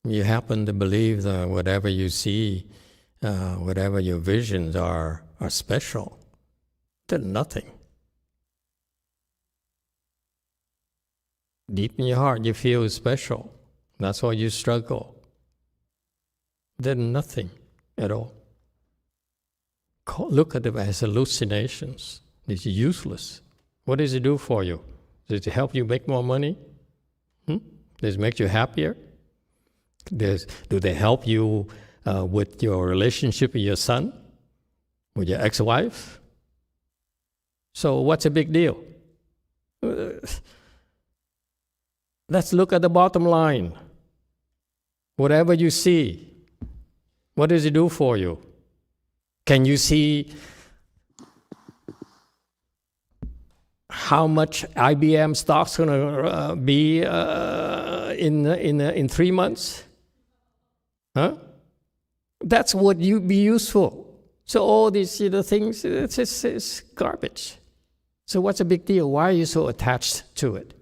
You happen to believe that whatever you see, whatever your visions are special. They're nothing. Deep in your heart, you feel special. That's why you struggle. They're nothing at all. Look at them as hallucinations. It's useless. What does it do for you? Does it help you make more money? Does it make you happier? Do they help you with your relationship with your son? With your ex-wife? So what's a big deal? Let's look at the bottom line. Whatever you see, what does it do for you? Can you see how much IBM stock's going to be in 3 months? Huh? That's what you be useful. So all these things, it's garbage. So what's the big deal? Why are you so attached to it?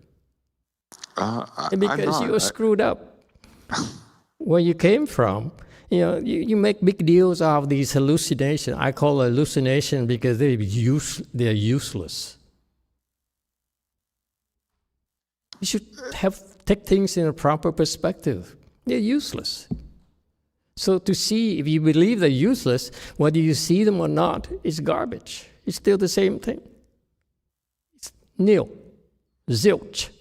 Because you were screwed up. Where you came from, you make big deals out of these hallucinations. I call it hallucination because they're useless. You should take things in a proper perspective. They're useless. So to see, if you believe they're useless, whether you see them or not, it's garbage. It's still the same thing. It's nil, zilch.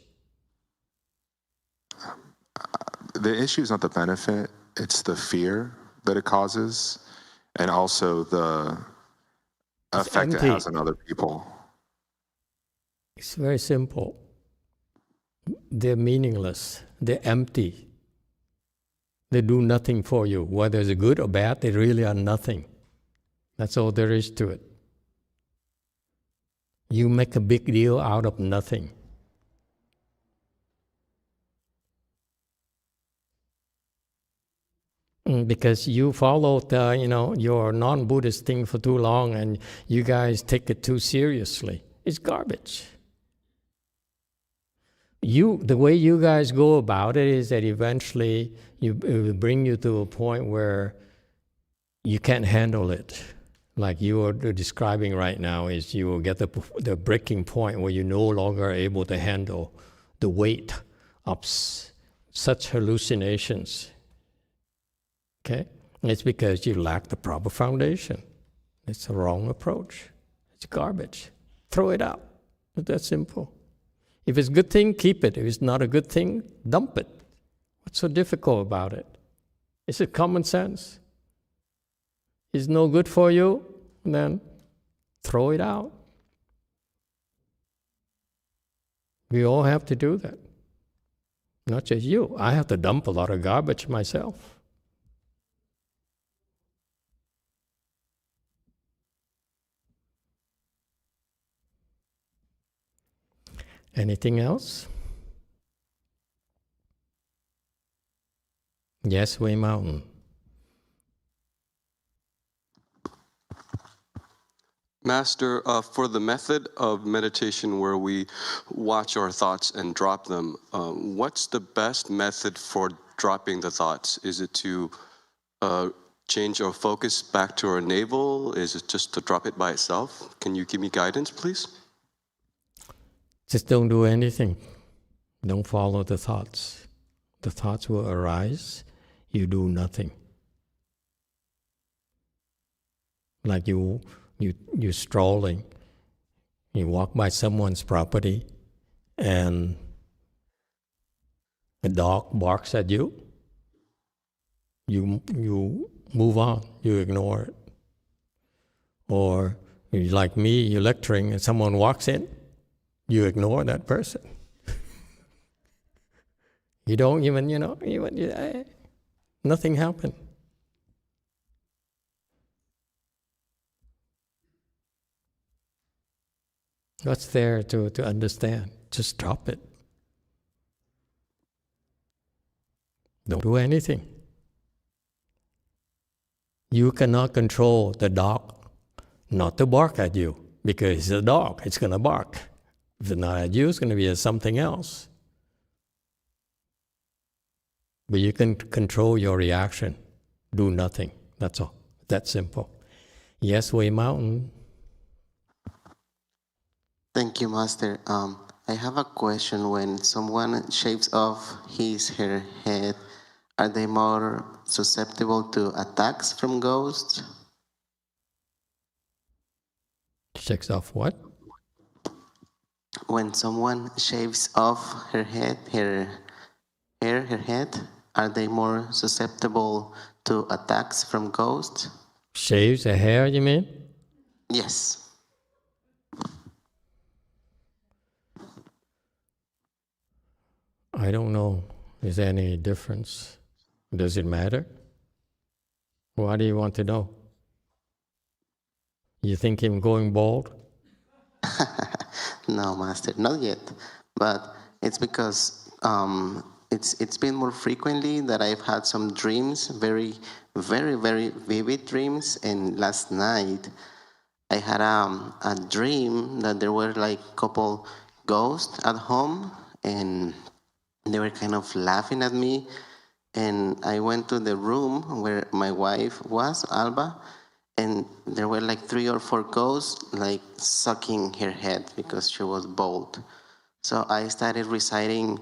The issue is not the benefit, it's the fear that it causes, and also the effect it has on other people. It's very simple. They're meaningless. They're empty. They do nothing for you. Whether it's good or bad, they really are nothing. That's all there is to it. You make a big deal out of nothing. Because you followed, your non-Buddhist thing for too long, and you guys take it too seriously. It's garbage. The way you guys go about it is that eventually it will bring you to a point where you can't handle it. Like you are describing right now, is you will get the breaking point where you're no longer able to handle the weight of such hallucinations. Okay? And it's because you lack the proper foundation. It's the wrong approach. It's garbage. Throw it out. It's that simple. If it's a good thing, keep it. If it's not a good thing, dump it. What's so difficult about it? Is it common sense? It's no good for you, then throw it out. We all have to do that. Not just you. I have to dump a lot of garbage myself. Anything else? Yes, Way Mountain. Master, for the method of meditation where we watch our thoughts and drop them, what's the best method for dropping the thoughts? Is it to change our focus back to our navel? Is it just to drop it by itself? Can you give me guidance, please? Just don't do anything. Don't follow the thoughts. The thoughts will arise. You do nothing. Like you're strolling. You walk by someone's property and a dog barks at you. You move on. You ignore it. Or like me, you're lecturing and someone walks in. You ignore that person. You don't even, nothing happened. What's there to understand? Just drop it. Don't do anything. You cannot control the dog not to bark at you, because it's a dog, it's going to bark. If it's not at you, it's going to be at something else. But you can control your reaction. Do nothing. That's all. That's simple. Yes, Way Mountain. Thank you, Master. I have a question. When someone shaves off her head, are they more susceptible to attacks from ghosts? Shaves off what? When someone shaves off her head, are they more susceptible to attacks from ghosts? Shaves a hair, you mean? Yes. I don't know. Is there any difference? Does it matter? Why do you want to know? You think him going bald? No, Master, not yet. But it's because it's been more frequently that I've had some dreams, very, very, very vivid dreams. And last night I had a dream that there were like a couple ghosts at home, and they were kind of laughing at me. And I went to the room where my wife was, Alba, and there were like 3 or 4 ghosts like sucking her head because she was bald. So I started reciting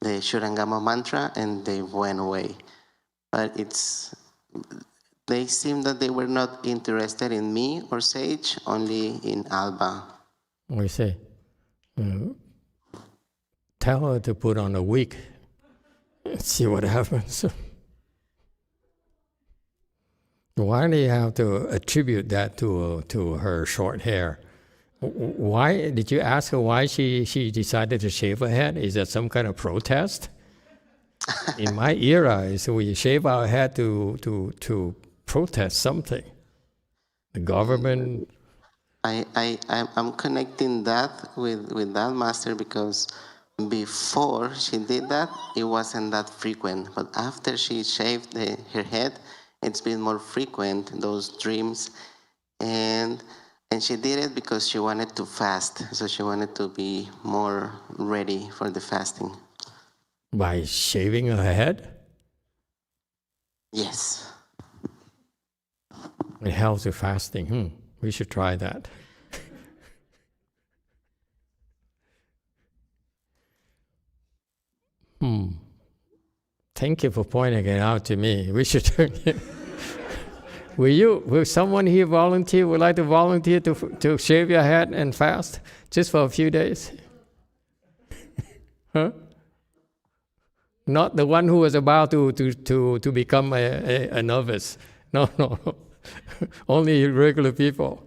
the Shurangama mantra and they went away. But they seemed that they were not interested in me or Sage, only in Alba. We say, tell her to put on a wig and see what happens. Why do you have to attribute that to her short hair? Why did you ask her why she decided to shave her head? Is that some kind of protest? In my era, we shave our head to protest something. The government. I'm connecting that with that, Master, because before she did that, it wasn't that frequent. But after she shaved her head, it's been more frequent, those dreams. And she did it because she wanted to fast. So she wanted to be more ready for the fasting. By shaving her head? Yes. It helps with fasting. We should try that. Thank you for pointing it out to me. We should turn it. Will someone here volunteer? Would like to volunteer to shave your head and fast just for a few days? Huh? Not the one who was about to become a novice. No. Only regular people.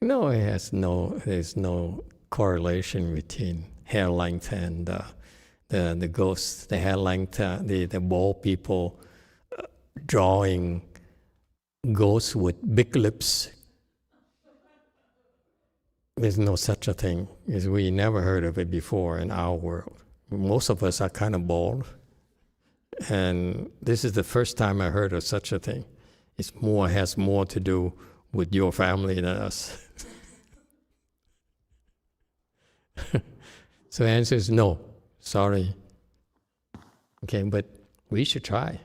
No, there's no correlation between hair length and the ghosts, the hair length, the bald people drawing ghosts with big lips. There's no such a thing, because we never heard of it before in our world. Most of us are kind of bald, and this is the first time I heard of such a thing. It has more to do with your family than us. So the answer is no. Sorry. Okay, but we should try.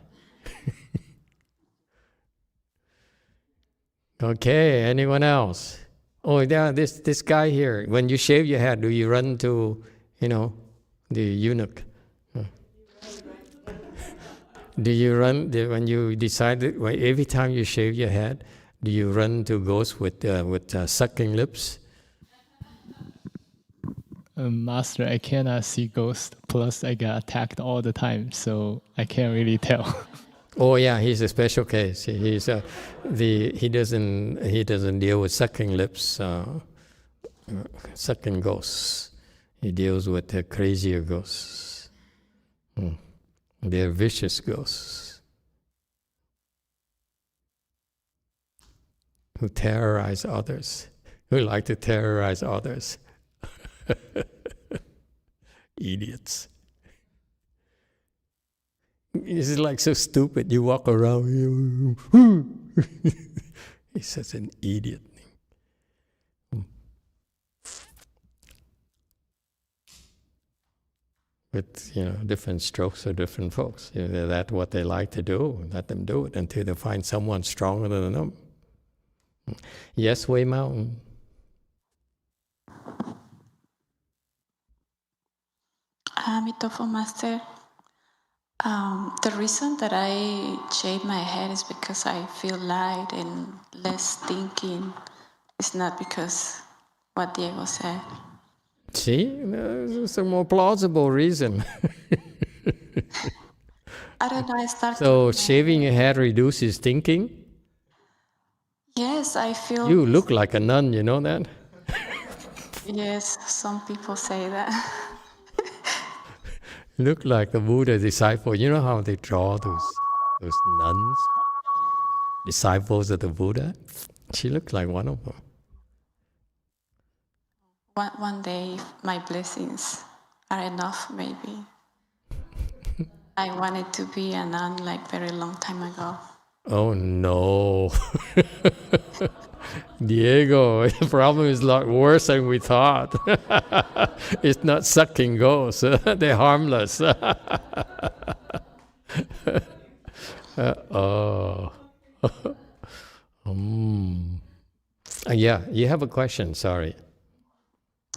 Okay, anyone else? Oh, yeah, this guy here. When you shave your head, do you run to, the eunuch? Do you run when you decide every time you shave your head? Do you run to ghosts with sucking lips? Master, I cannot see ghosts. Plus, I get attacked all the time, so I can't really tell. Oh yeah, he's a special case. He doesn't deal with sucking lips, sucking ghosts. He deals with the crazier ghosts. They're vicious ghosts who terrorize others, who like to terrorize others. Idiots. This is like so stupid. You walk around, he's such an idiot. With different strokes for different folks. That's what they like to do. Let them do it until they find someone stronger than them. Yes, Wei Mountain. Mitofo Master, the reason that I shave my head is because I feel light and less thinking. It's not because what Diego said. See, there's a more plausible reason. I don't know, I started... So shaving your head reduces thinking? Yes, I feel... You look like a nun, you know that? Yes, some people say that. Look like a Buddha disciple. You know how they draw those nuns, disciples of the Buddha? She looked like one of them. One day, my blessings are enough, maybe. I wanted to be a nun like very long time ago. Oh no. Diego, the problem is a lot worse than we thought. It's not sucking ghosts. They're harmless. Oh. Yeah, you have a question, sorry.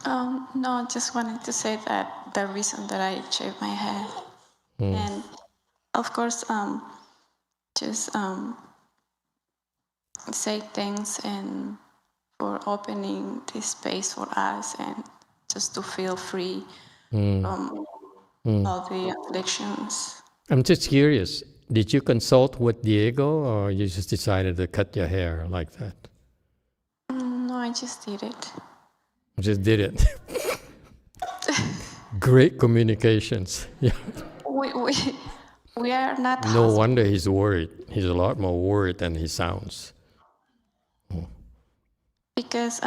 No, I just wanted to say that the reason that I shaved my head, and of course, just say thanks and for opening this space for us and just to feel free from all the afflictions. I'm just curious, did you consult with Diego or you just decided to cut your hair like that? No, I just did it. Just did it. Great communications. Yeah. We are not. No wonder he's worried. He's a lot more worried than he sounds. Because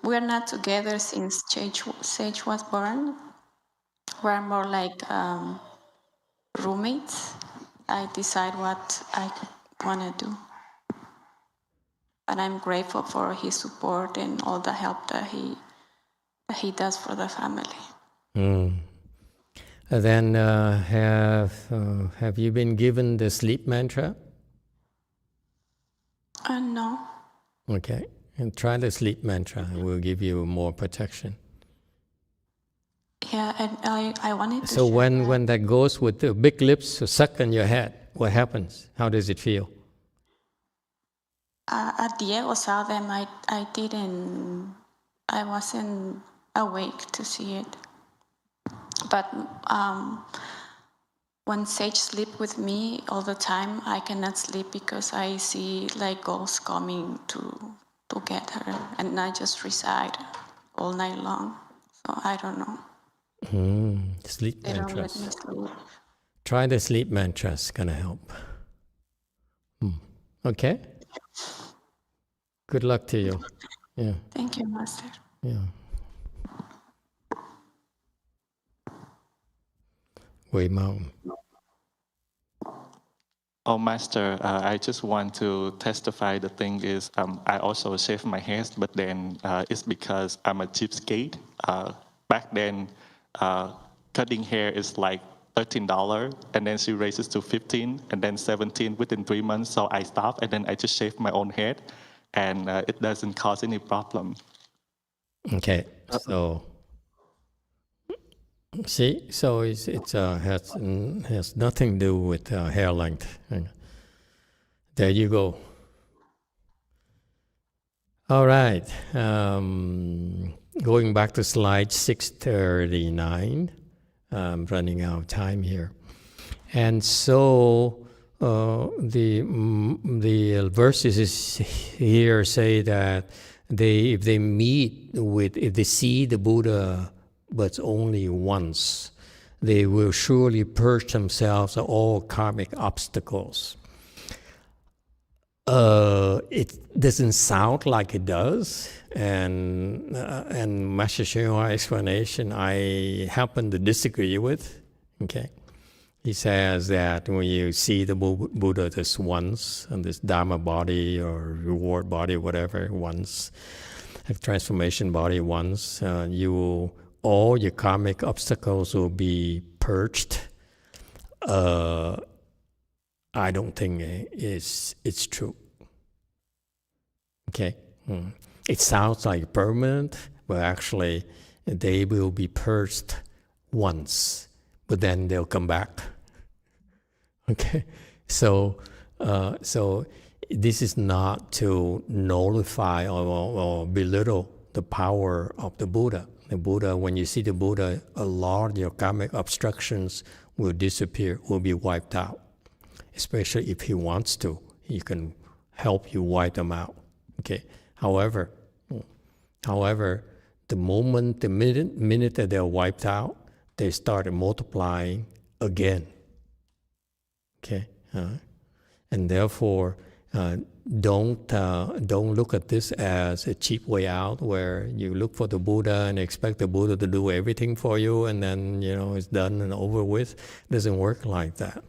we're not together since Sage was born. We're more like roommates. I decide what I want to do. And I'm grateful for his support and all the help that he does for the family. Then have you been given the sleep mantra? No. Okay, and try the sleep mantra. It will give you more protection. Yeah, and I wanted to. So when that goes with the big lips suck on your head, what happens? How does it feel? At Diego saw them, I wasn't awake to see it. But when Sage sleep with me all the time, I cannot sleep because I see like ghosts coming to get her, and I just reside all night long. So I don't know. Sleep They don't let mantras. me sleep. Try the sleep mantras, gonna help. Okay? Good luck to you. Yeah. Thank you, Master. Yeah. Way Mountain. Oh, Master, I just want to testify. The thing is, I also shave my hair, but then it's because I'm a cheapskate. Back then, cutting hair is like $13, and then she raises to $15, and then $17 within 3 months. So I stopped, and then I just shave my own head, and it doesn't cause any problem. Okay, so see, so it has nothing to do with hair length. There you go. All right, going back to slide 639. I'm running out of time here, and so the verses here say that if they see the Buddha but only once, they will surely purge themselves of all karmic obstacles. It doesn't sound like it does, and Master Shinhua's explanation I happen to disagree with. Okay, he says that when you see the Buddha this once, and this Dharma body or reward body, whatever, once, a transformation body once, all your karmic obstacles will be purged. I don't think it's true. Okay, it sounds like permanent, but actually they will be purged once, but then they'll come back. Okay, so this is not to nullify or belittle the power of the Buddha. The Buddha, when you see the Buddha, a lot of your karmic obstructions will disappear, will be wiped out. Especially if he wants to, he can help you wipe them out. Okay. However, the minute that they're wiped out, they started multiplying again. Okay, and therefore don't look at this as a cheap way out where you look for the Buddha and expect the Buddha to do everything for you and then it's done and over with. It doesn't work like that.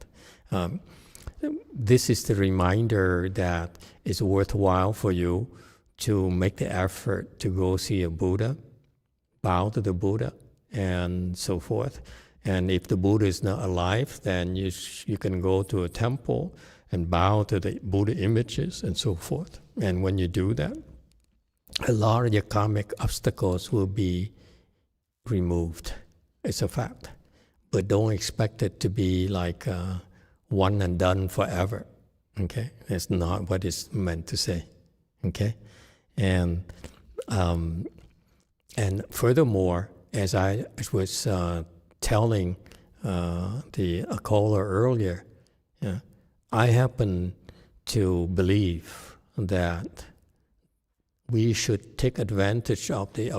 This is the reminder that it's worthwhile for you to make the effort to go see a Buddha, bow to the Buddha, and so forth. And if the Buddha is not alive, then you can go to a temple and bow to the Buddha images and so forth. And when you do that, a lot of your karmic obstacles will be removed. It's a fact. But don't expect it to be like one and done forever. Okay? That's not what it's meant to say. Okay? And furthermore, as I was telling a caller earlier, I happen to believe that we should take advantage of the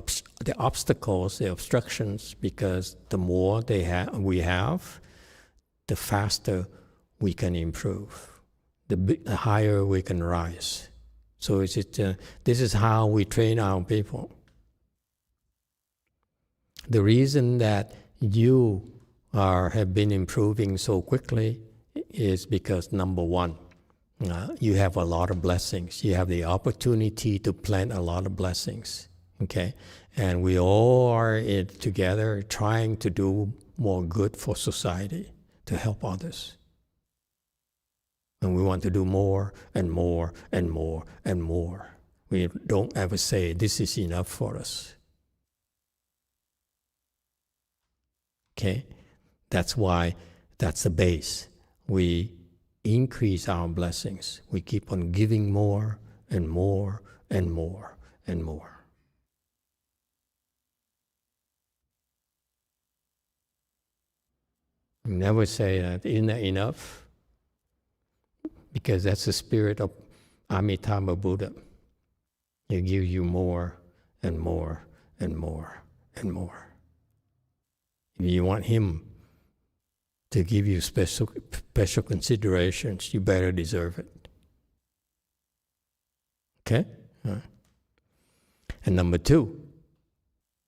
obstacles, the obstructions, because the more we have, the faster we can improve, the higher we can rise. So this is how we train our people. The reason that you have been improving so quickly is because, number one, you have a lot of blessings. You have the opportunity to plant a lot of blessings, okay? And we all are together trying to do more good for society, to help others. And we want to do more and more and more and more. We don't ever say, this is enough for us. Okay? That's why that's the base. We increase our blessings. We keep on giving more and more and more and more. We never say that, isn't that enough? Because that's the spirit of Amitabha Buddha. He gives you more and more and more and more. If you want him to give you special considerations, you better deserve it. Okay? And number two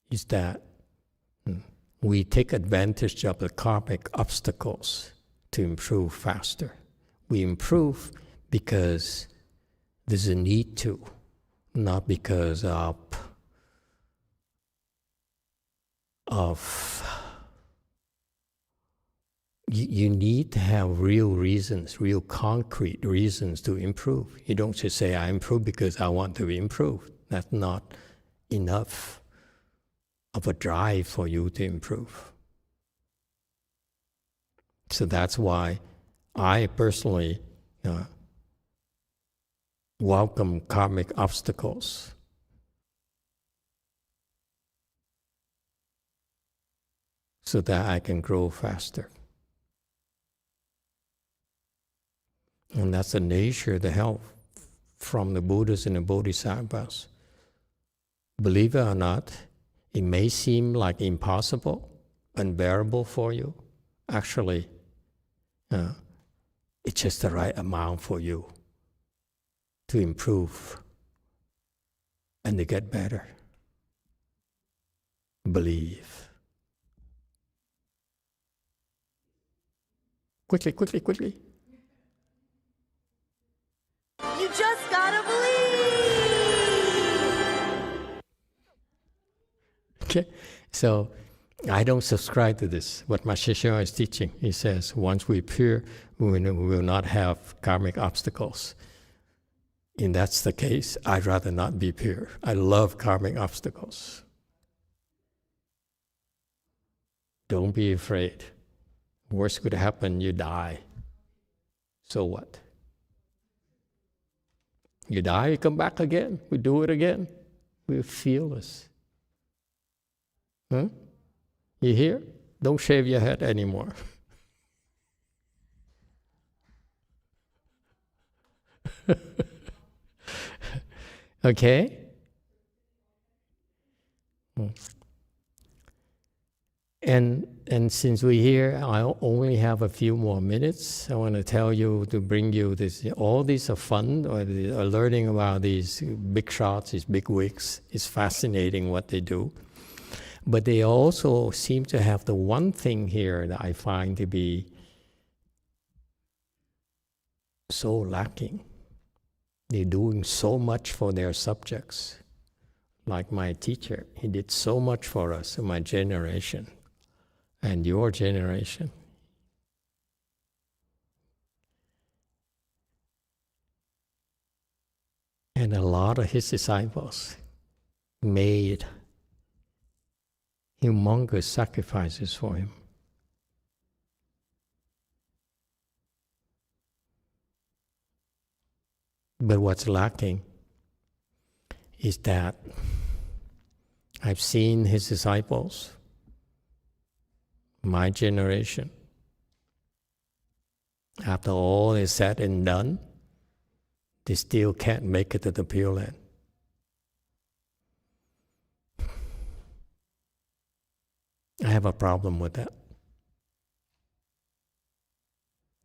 is that we take advantage of the karmic obstacles to improve faster. We improve because there's a need to, not because of you need to have real reasons, real concrete reasons to improve. You don't just say, I improve because I want to improve. That's not enough of a drive for you to improve. So that's why I personally welcome karmic obstacles. So that I can grow faster. And that's the nature, the help from the Buddhas and the Bodhisattvas. Believe it or not, it may seem like impossible, unbearable for you. Actually, it's just the right amount for you to improve and to get better. Believe. Quickly, quickly, quickly. You just gotta believe! Okay, so I don't subscribe to this, what my Shishya is teaching. He says, once we pure, we will not have karmic obstacles. And that's the case, I'd rather not be pure. I love karmic obstacles. Don't be afraid. Worst could happen, you die. So what? You die, you come back again. We do it again. We're fearless. Huh? You hear? Don't shave your head anymore. Okay? And since we're here, I only have a few more minutes. I want to tell you, to bring you this. All these are fun, or learning about these big shots, these big wigs. It's fascinating what they do. But they also seem to have the one thing here that I find to be so lacking. They're doing so much for their subjects. Like my teacher, he did so much for us, my generation. And your generation. And a lot of his disciples made humongous sacrifices for him. But what's lacking is that I've seen his disciples, my generation, after all is said and done, they still can't make it to the Pure Land. I have a problem with that.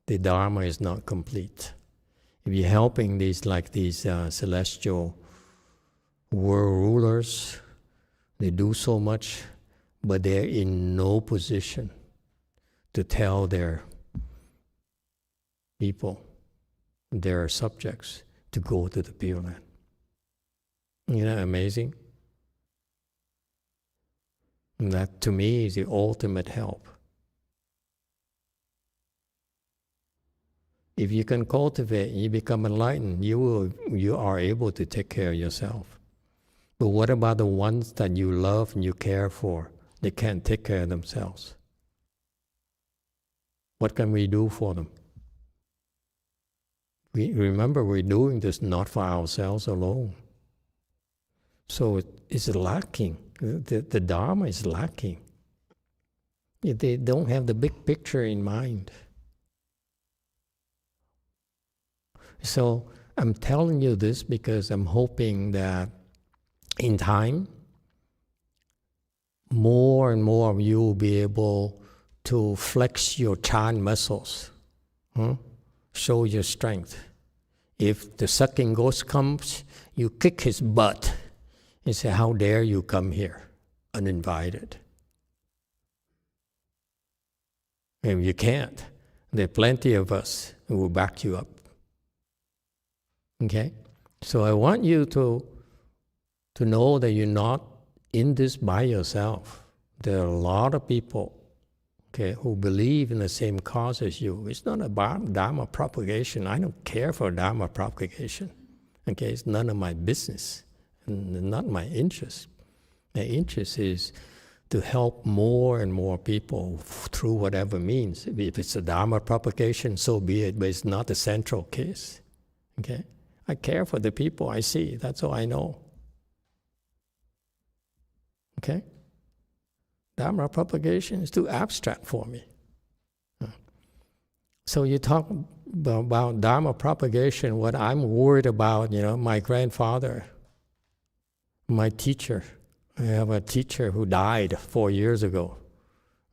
The Dharma is not complete. If you're helping these celestial world rulers, they do so much, but they're in no position to tell their people, their subjects, to go to the Pure Land. Isn't that amazing? And that, to me, is the ultimate help. If you can cultivate, you become enlightened, you are able to take care of yourself. But what about the ones that you love and you care for? They can't take care of themselves. What can we do for them? Remember, we're doing this not for ourselves alone. So it's lacking. The Dharma is lacking. They don't have the big picture in mind. So I'm telling you this because I'm hoping that in time, more and more of you will be able to flex your chan muscles, show your strength. If the sucking ghost comes, you kick his butt and say, "How dare you come here uninvited?" And you can't. There are plenty of us who will back you up. Okay? So I want you to know that you're not in this by yourself. There are a lot of people, okay, who believe in the same cause as you. It's not about Dharma propagation. I don't care for Dharma propagation. Okay, it's none of my business, and not my interest. My interest is to help more and more people through whatever means. If it's a Dharma propagation, so be it, but it's not the central case. Okay? I care for the people I see. That's all I know. Okay? Dharma propagation is too abstract for me. So you talk about Dharma propagation, what I'm worried about, my grandfather, my teacher. I have a teacher who died 4 years ago,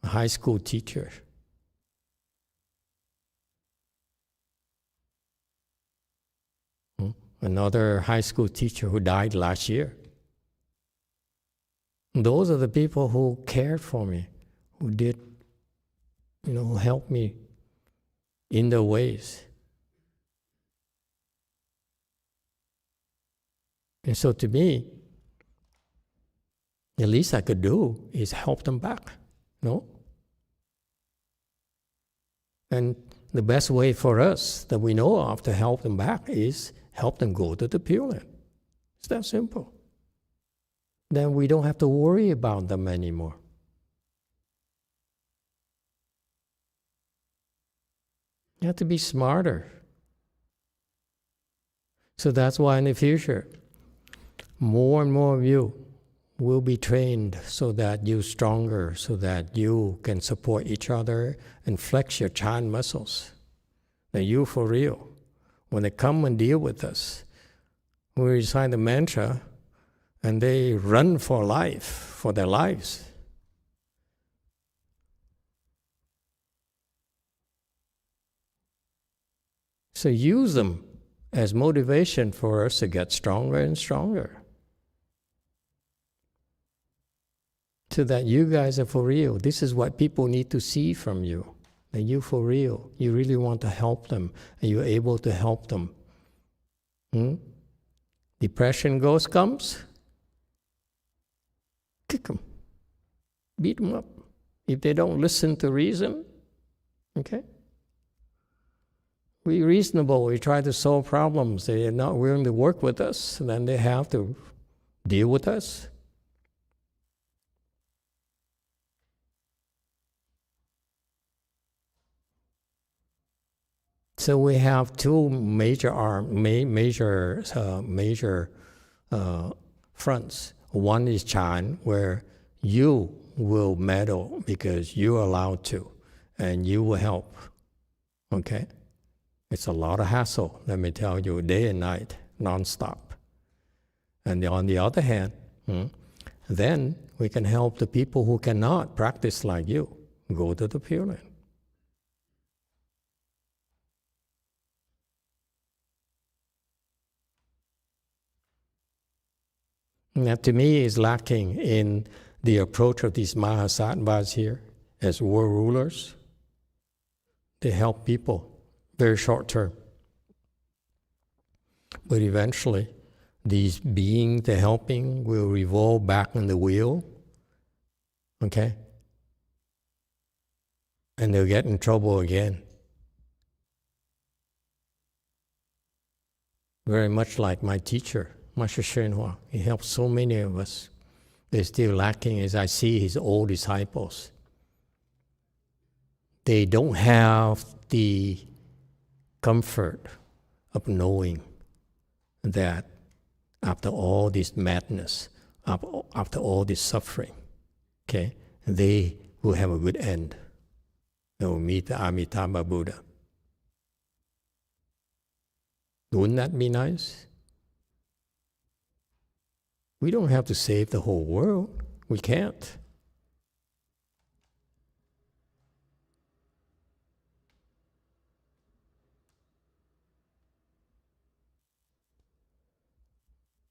a high school teacher. Another high school teacher who died last year. Those are the people who cared for me, who did, who helped me in their ways. And so to me, the least I could do is help them back, no? And the best way for us that we know of to help them back is help them go to the Pure Land. It's that simple. Then we don't have to worry about them anymore. You have to be smarter. So that's why in the future, more and more of you will be trained so that you're stronger, so that you can support each other and flex your chan muscles. That you for real. When they come and deal with us, we recite the mantra and they run for life, for their lives. So use them as motivation for us to get stronger and stronger. So that you guys are for real. This is what people need to see from you. That you for real. You really want to help them, and you're able to help them. Depression comes, kick them. Beat them up. If they don't listen to reason, okay? We're reasonable. We try to solve problems. They are not willing to work with us, then they have to deal with us. So we have two major fronts. One is Chan, where you will meddle because you're allowed to, and you will help. Okay? It's a lot of hassle, let me tell you, day and night, non-stop. And on the other hand, then we can help the people who cannot practice like you. Go to the Pure Land. That to me is lacking in the approach of these Mahasattvas here as world rulers. They help people very short term. But eventually, these beings they're helping will revolve back on the wheel. Okay? And they'll get in trouble again. Very much like my teacher, Master Shenhua. He helped so many of us. They're still lacking as I see his old disciples. They don't have the comfort of knowing that after all this madness, after all this suffering, okay, they will have a good end. They will meet the Amitabha Buddha. Wouldn't that be nice? We don't have to save the whole world. We can't.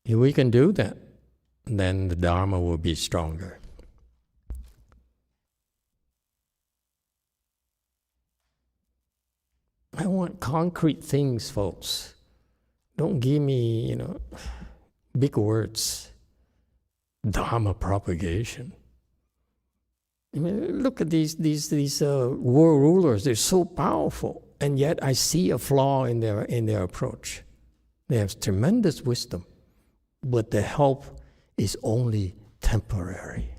If we can do that, then the Dharma will be stronger. I want concrete things, folks. Don't give me, big words. Dharma propagation. I mean, look at these world rulers. They're so powerful, and yet I see a flaw in their approach. They have tremendous wisdom, but the help is only temporary.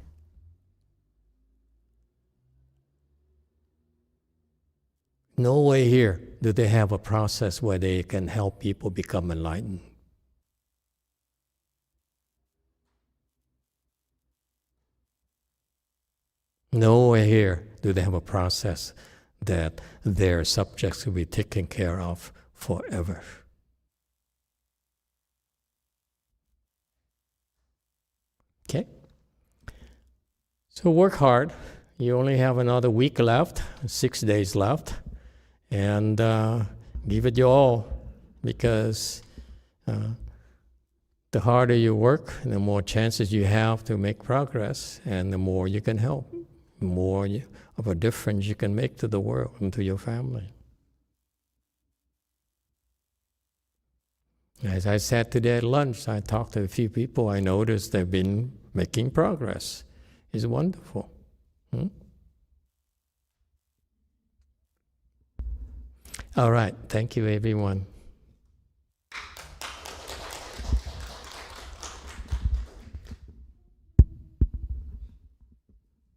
No way here do they have a process where they can help people become enlightened. Nowhere here do they have a process that their subjects will be taken care of forever. Okay? So work hard. You only have another week left, 6 days left, and give it your all, because the harder you work, the more chances you have to make progress, and the more you can help. More of a difference you can make to the world and to your family. As I said today at lunch, I talked to a few people. I noticed they've been making progress. It's wonderful. All right. Thank you, everyone.